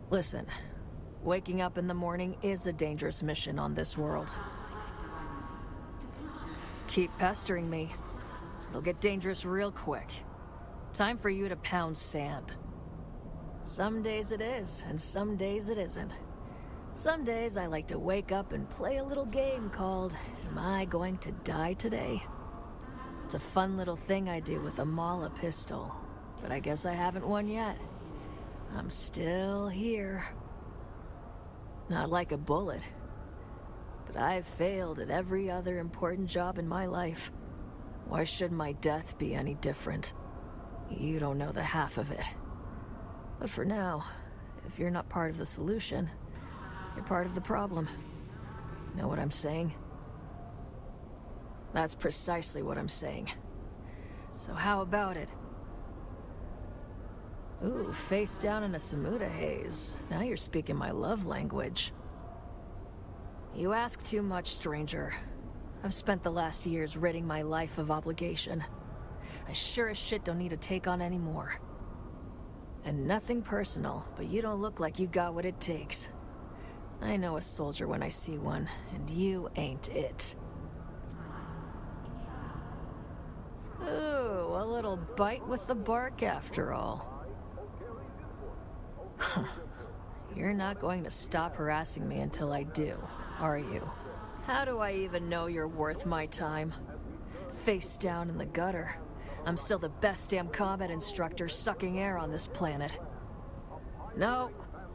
Listen, waking up in the morning is a dangerous mission on this world. Keep pestering me. It'll get dangerous real quick. Time for you to pound sand. Some days it is, and some days it isn't. Some days I like to wake up and play a little game called, Am I Going to Die Today? It's a fun little thing I do with a Mala pistol, but I guess I haven't won yet. I'm still here. Not like a bullet, but I've failed at every other important job in my life. Why should my death be any different? You don't know the half of it. But for now, if you're not part of the solution, you're part of the problem. Know what I'm saying? That's precisely what I'm saying. So how about it? Ooh, face down in a Samuda haze. Now you're speaking my love language. You ask too much, stranger. I've spent the last years ridding my life of obligation. I sure as shit don't need to take on any more. And nothing personal, but you don't look like you got what it takes. I know a soldier when I see one, and you ain't it. Ooh, a little bite with the bark after all. You're not going to stop harassing me until I do, are you? How do I even know you're worth my time? Face down in the gutter. I'm still the best damn combat instructor sucking air on this planet. No.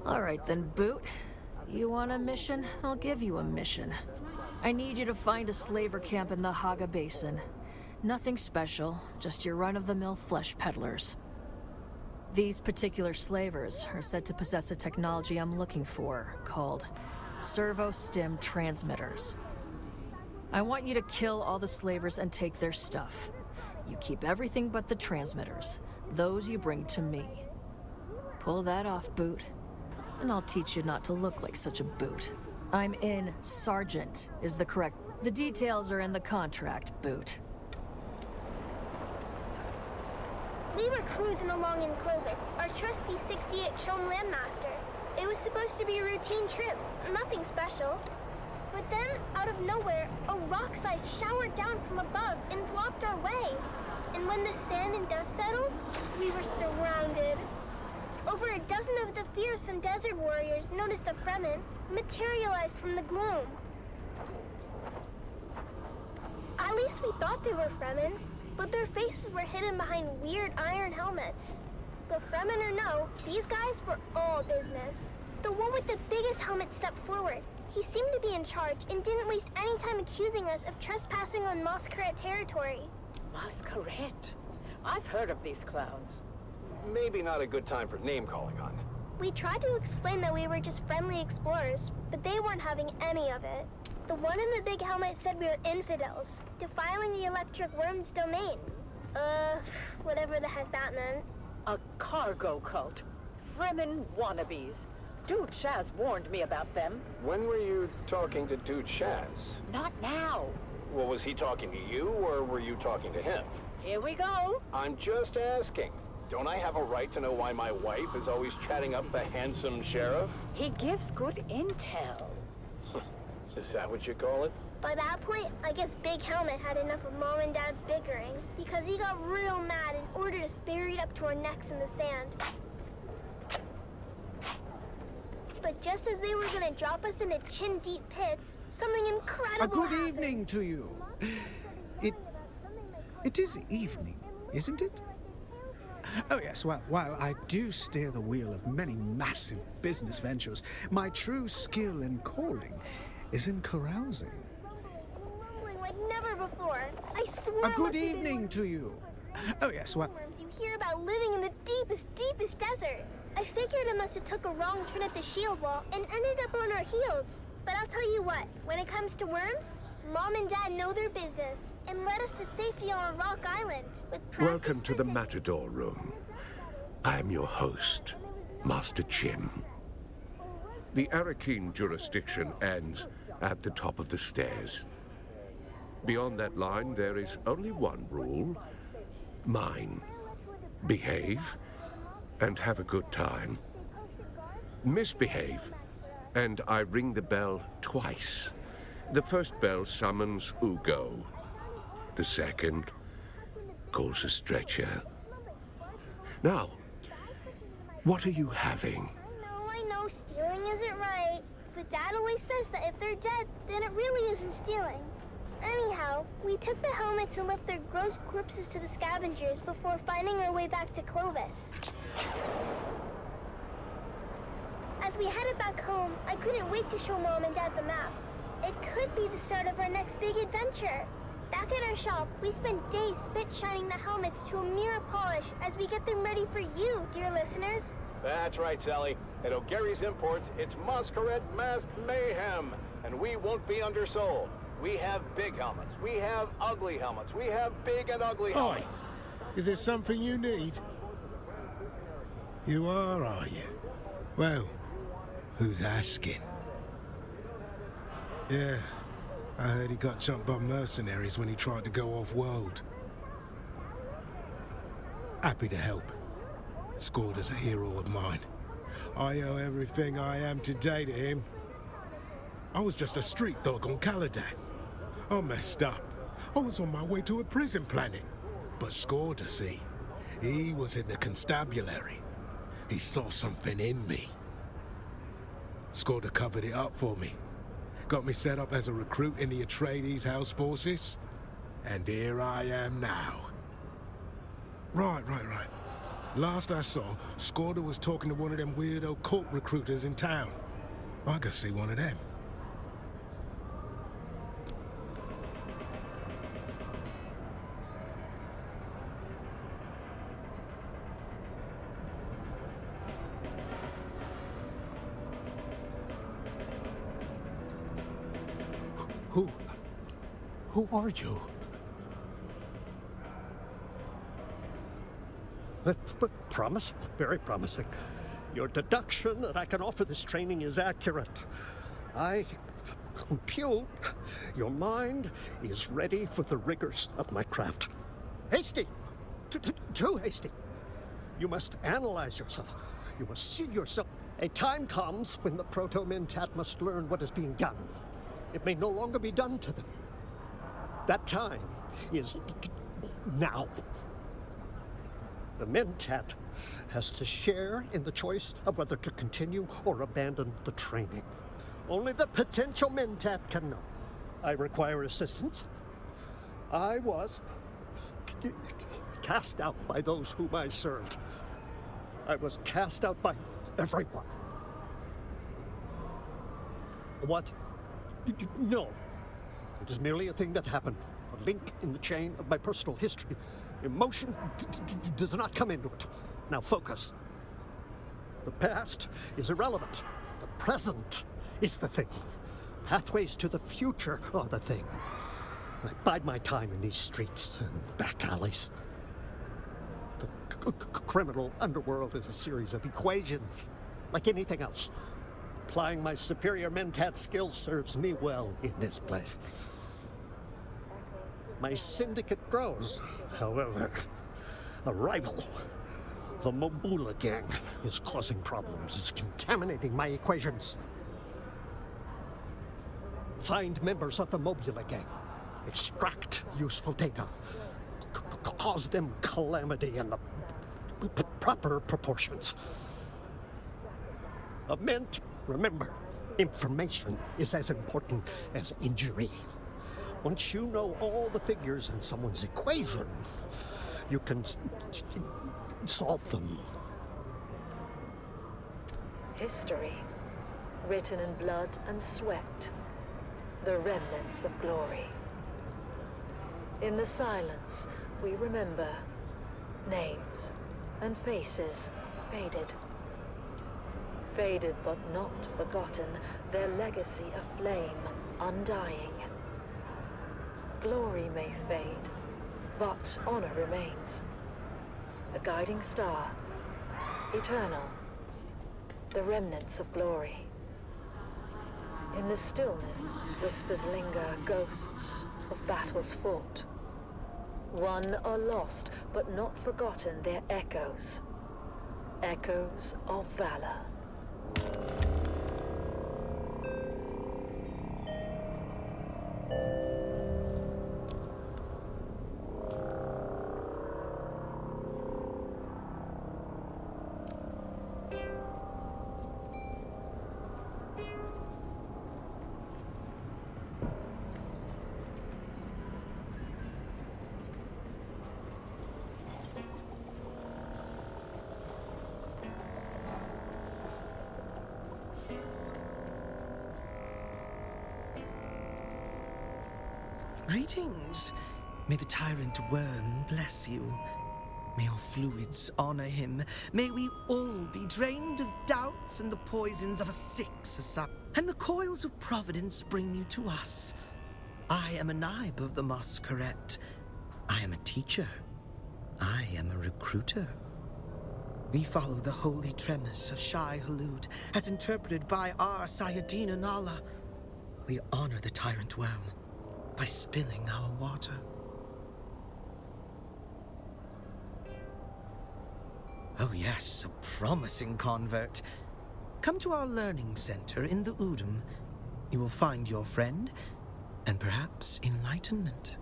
Alright then, Boot. You want a mission? I'll give you a mission. I need you to find a slaver camp in the Haga Basin. Nothing special, just your run-of-the-mill flesh peddlers. These particular slavers are said to possess a technology I'm looking for, called servo-stim transmitters. I want you to kill all the slavers and take their stuff. You keep everything but the transmitters. Those you bring to me. Pull that off, Boot, and I'll teach you not to look like such a boot. I'm in Sergeant, is the correct... The details are in the contract, Boot. We were cruising along in Clovis, our trusty 68 Shom Landmaster. It was supposed to be a routine trip, nothing special. But then, out of nowhere, a rock slide showered down from above and blocked our way. And when the sand and dust settled, we were surrounded. Over a dozen of the fearsome desert warriors, known as the Fremen, materialized from the gloom. At least we thought they were Fremen, but their faces were hidden behind weird iron helmets. But Fremen or no, these guys were all business. The one with the biggest helmet stepped forward. He seemed to be in charge and didn't waste any time accusing us of trespassing on Masquerade territory. Masquerade? I've heard of these clowns. Maybe not a good time for name-calling on. We tried to explain that we were just friendly explorers, but they weren't having any of it. The one in the big helmet said we were infidels, defiling the electric worm's domain. Whatever the heck that meant. A cargo cult. Fremen wannabes. Dude Shaz warned me about them. When were you talking to Dude Shaz? Not now. Well, was he talking to you, or were you talking to him? Here we go. I'm just asking. Don't I have a right to know why my wife is always chatting up the handsome sheriff? He gives good intel. Is that what you call it? By that point, I guess Big Helmet had enough of Mom and Dad's bickering, because he got real mad and ordered us buried up to our necks in the sand. But just as they were gonna drop us into chin-deep pits, something incredible A good happened. evening to you. It is evening, isn't it? Oh yes, well, while I do steer the wheel of many massive business ventures, my true skill and calling is in carousing. Mumbling like never before. I swear. A good evening to you. Oh yes, well... You hear about living in the deepest desert. I figured I must have took a wrong turn at the shield wall and ended up on our heels. But I'll tell you what, when it comes to worms, Mom and Dad know their business and led us to safety on a rock island. Welcome to the Matador Room. I am your host, Master Chim. The Arakeen jurisdiction ends at the top of the stairs. Beyond that line, there is only one rule. Mine. Behave and have a good time. Misbehave, and I ring the bell twice. The first bell summons Ugo. The second calls a stretcher. Now, what are you having? I know, stealing isn't right. But Dad always says that if they're dead, then it really isn't stealing. Anyhow, we took the helmets and left their gross corpses to the scavengers before finding our way back to Clovis. As we headed back home, I couldn't wait to show Mom and Dad the map. It could be the start of our next big adventure. Back at our shop, we spent days spit shining the helmets to a mere polish as we get them ready for you, dear listeners. That's right, Sally. At O'Gary's Imports, it's Masquerade Mask Mayhem, and we won't be undersold. We have big helmets, we have ugly helmets, we have big and ugly helmets. Is there something you need? You are you? Well, who's asking? Yeah, I heard he got jumped by mercenaries when he tried to go off-world. Happy to help. Scored as a hero of mine. I owe everything I am today to him. I was just a street dog on Caladan. I messed up. I was on my way to a prison planet. But Scorda, see, he was in the constabulary. He saw something in me. Scorda covered it up for me. Got me set up as a recruit in the Atreides House forces. And here I am now. Right. Last I saw, Scorda was talking to one of them weirdo cult recruiters in town. I gotta see one of them. Who are you? Promise? Very promising. Your deduction that I can offer this training is accurate. I compute your mind is ready for the rigors of my craft. Hasty! Too hasty! You must analyze yourself. You must see yourself. A time comes when the Proto-Mentat must learn what is being done. It may no longer be done to them. That time is now. The Mentat has to share in the choice of whether to continue or abandon the training. Only the potential Mentat can know. I require assistance. I was cast out by those whom I served. I was cast out by everyone. What? No. It is merely a thing that happened, a link in the chain of my personal history. Emotion does not come into it. Now focus. The past is irrelevant. The present is the thing. Pathways to the future are the thing. I bide my time in these streets and back alleys. The criminal underworld is a series of equations, like anything else. Applying my superior Mentat skills serves me well in this place. My syndicate grows, however. A rival, the Mobula gang, is causing problems. It's contaminating my equations. Find members of the Mobula gang. Extract useful data. Cause them calamity in the proper proportions. Remember, information is as important as injury. Once you know all the figures in someone's equation, you can solve them. History, written in blood and sweat, the remnants of glory. In the silence, we remember names and faces faded. Faded but not forgotten, their legacy a flame undying. Glory may fade, but honor remains. A guiding star, eternal, the remnants of glory. In the stillness, whispers linger, ghosts of battles fought. Won or lost, but not forgotten, their echoes. Echoes of valor. Greetings. May the tyrant worm bless you. May your fluids honor him. May we all be drained of doubts and the poisons of a sick society. And the coils of providence bring you to us. I am a naib of the Masquerette. I am a teacher. I am a recruiter. We follow the holy tremors of Shai Hulud, as interpreted by our Sayadina Nala. We honor the tyrant worm by spilling our water. Oh yes, a promising convert. Come to our learning center in the Udum. You will find your friend, and perhaps enlightenment.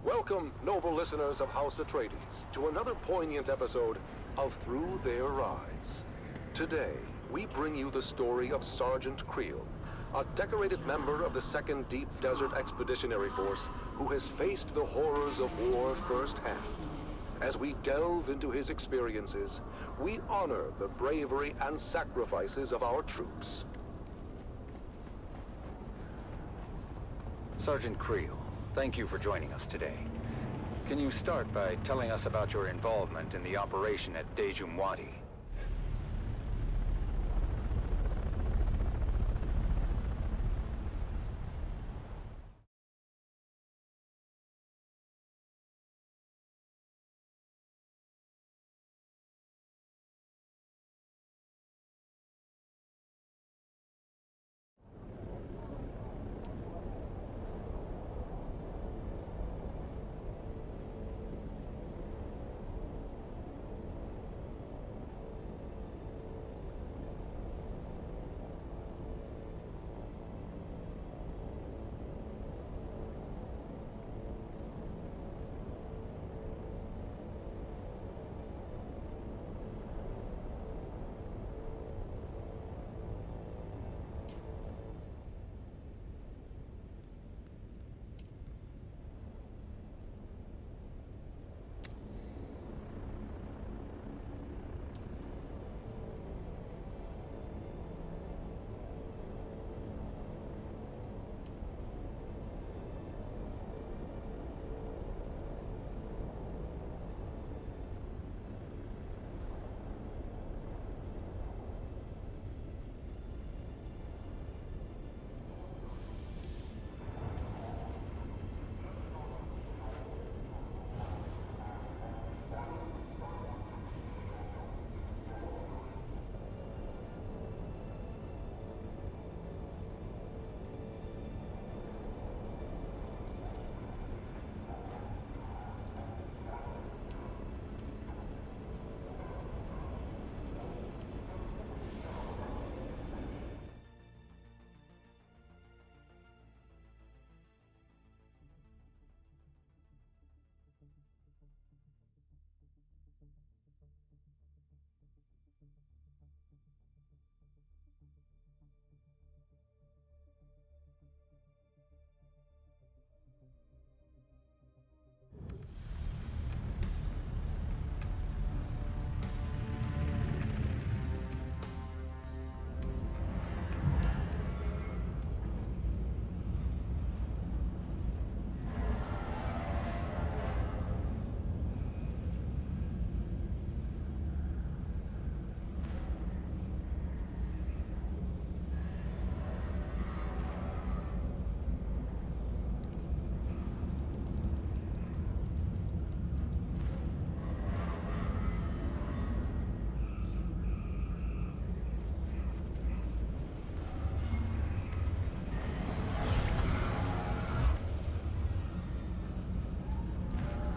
Welcome, noble listeners of House Atreides, to another poignant episode of Through Their Eyes. Today, we bring you the story of Sergeant Creel, a decorated member of the 2nd Deep Desert Expeditionary Force who has faced the horrors of war firsthand. As we delve into his experiences, we honor the bravery and sacrifices of our troops. Sergeant Creel, thank you for joining us today. Can you start by telling us about your involvement in the operation at Dejumwadi?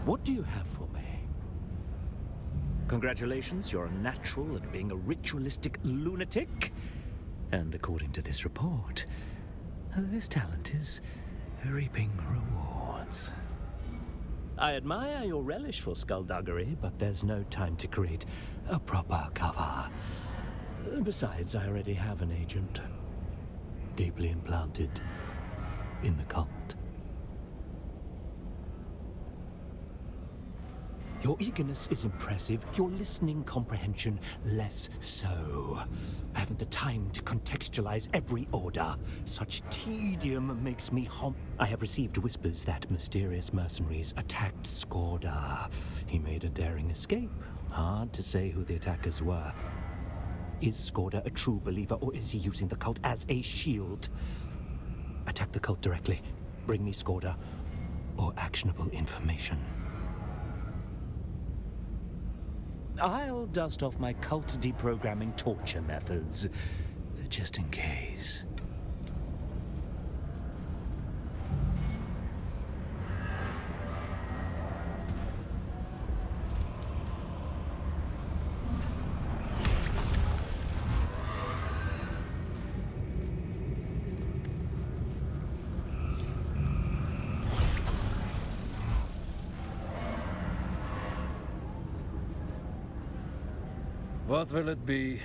What do you have for me? Congratulations, you're a natural at being a ritualistic lunatic. And according to this report, this talent is reaping rewards. I admire your relish for skullduggery, but there's no time to create a proper cover. Besides, I already have an agent, deeply implanted in the cult. Your eagerness is impressive, your listening comprehension less so. I haven't the time to contextualize every order. Such tedium makes me I have received whispers that mysterious mercenaries attacked Skorda. He made a daring escape. Hard to say who the attackers were. Is Skorda a true believer, or is he using the cult as a shield? Attack the cult directly. Bring me Skorda, or actionable information. I'll dust off my cult deprogramming torture methods, just in case. What will it be?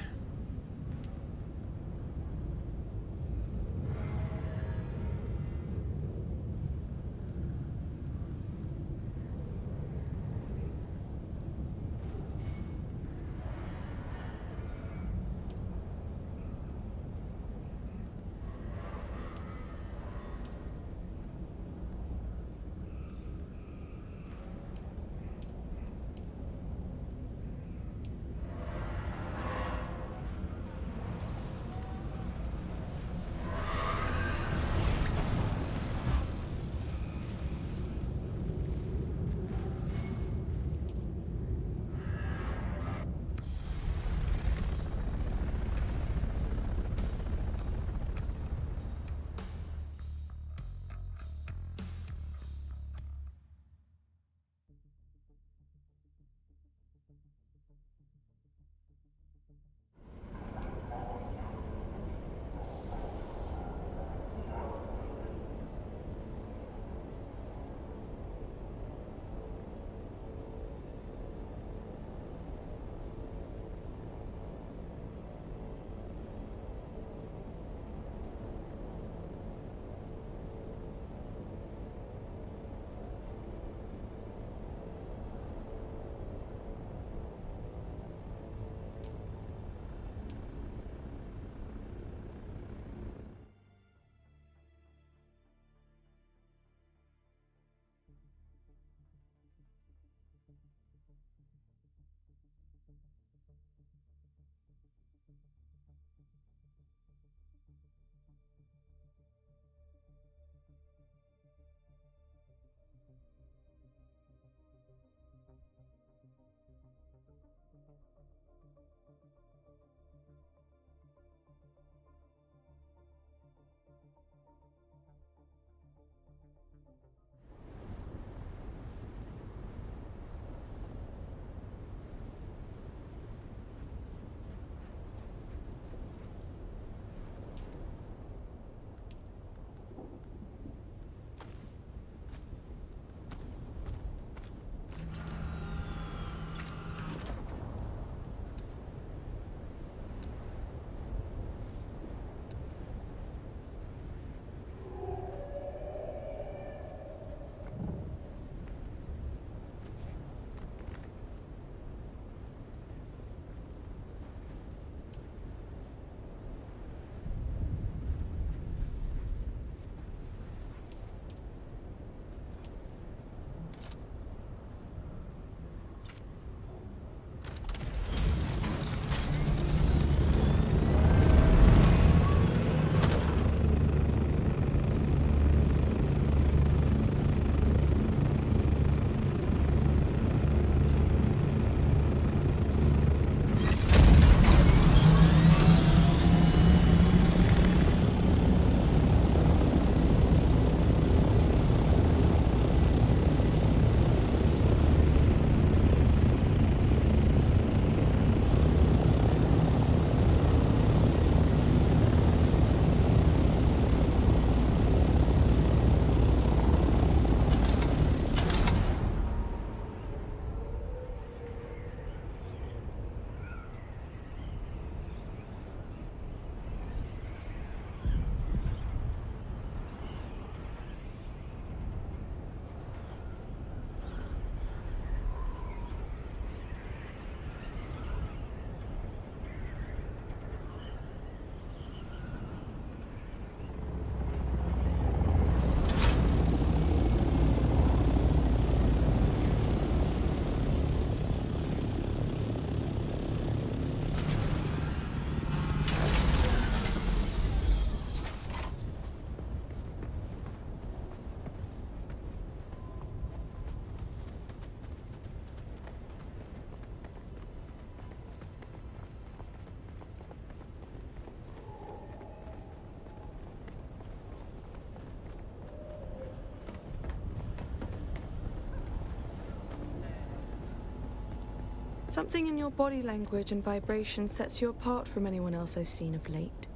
Something in your body language and vibration sets you apart from anyone else I've seen of late.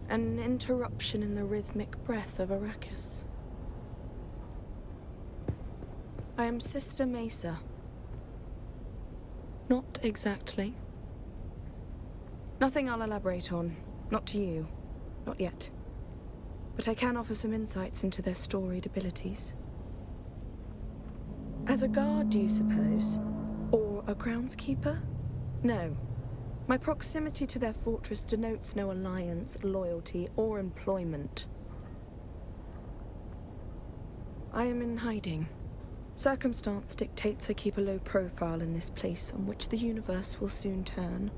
An interruption in the rhythmic breath of Arrakis. I am Sister Mesa. Not exactly. Nothing I'll elaborate on. Not to you. Not yet. But I can offer some insights into their storied abilities. As a guard, do you suppose? Or a groundskeeper? No. My proximity to their fortress denotes no alliance, loyalty, or employment. I am in hiding. Circumstance dictates I keep a low profile in this place on which the universe will soon turn.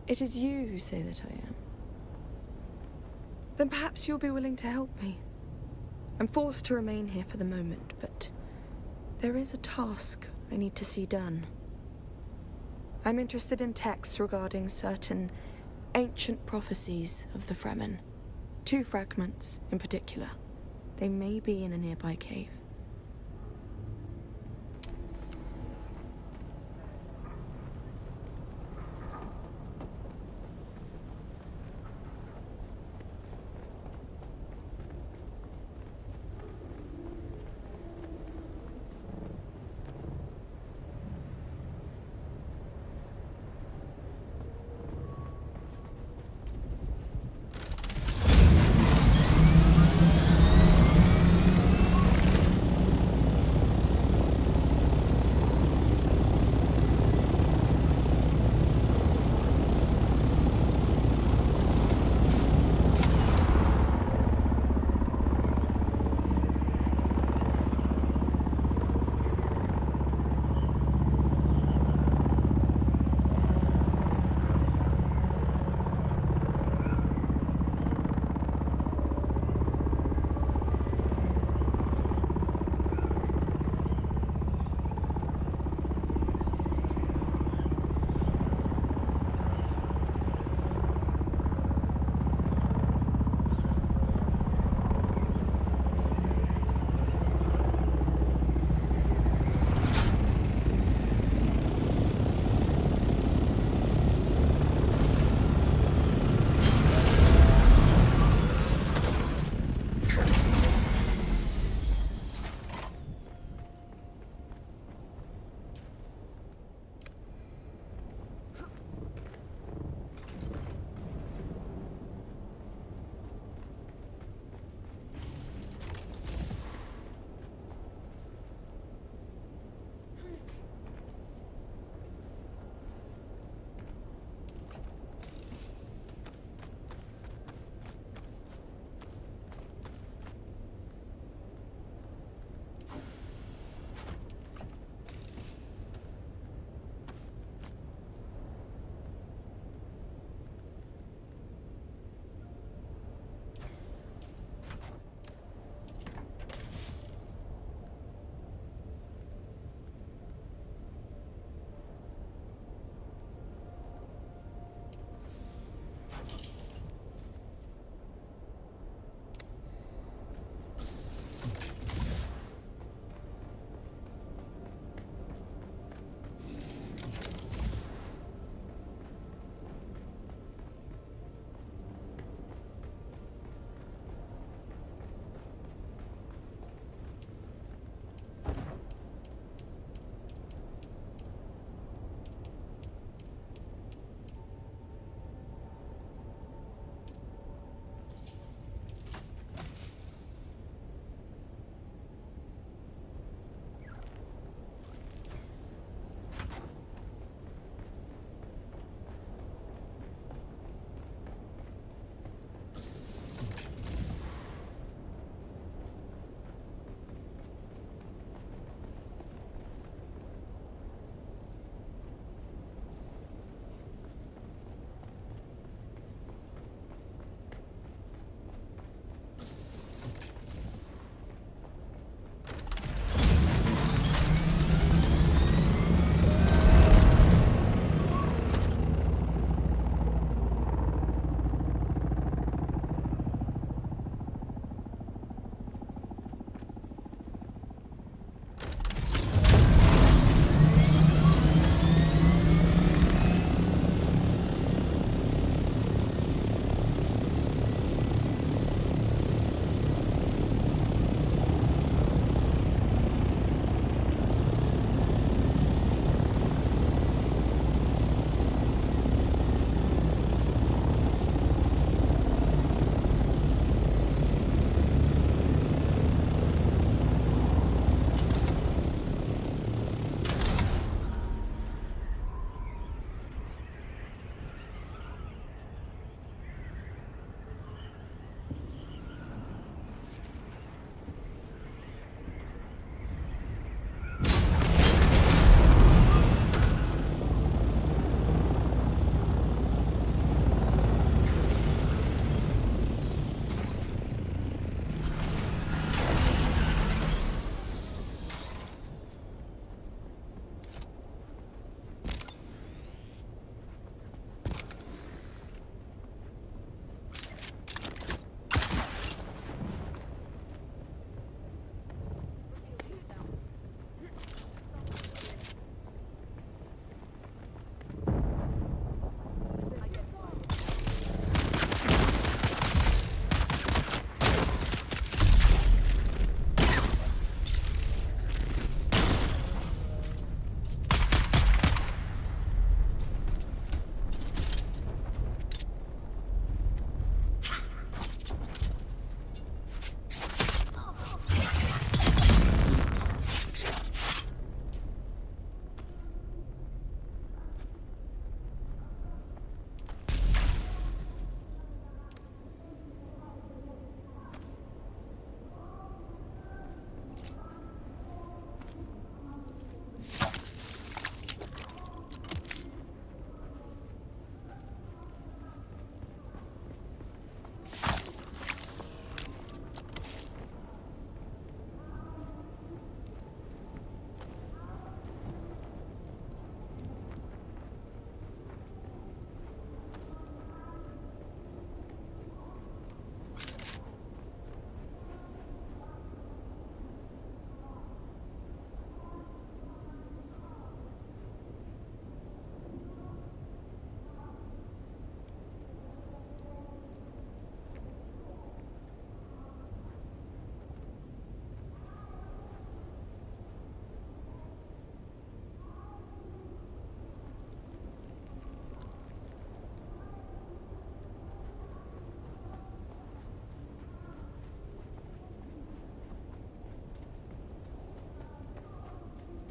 It is you who say that I am. Then perhaps you'll be willing to help me. I'm forced to remain here for the moment, but there is a task I need to see done. I'm interested in texts regarding certain ancient prophecies of the Fremen. 2 fragments in particular. They may be in a nearby cave.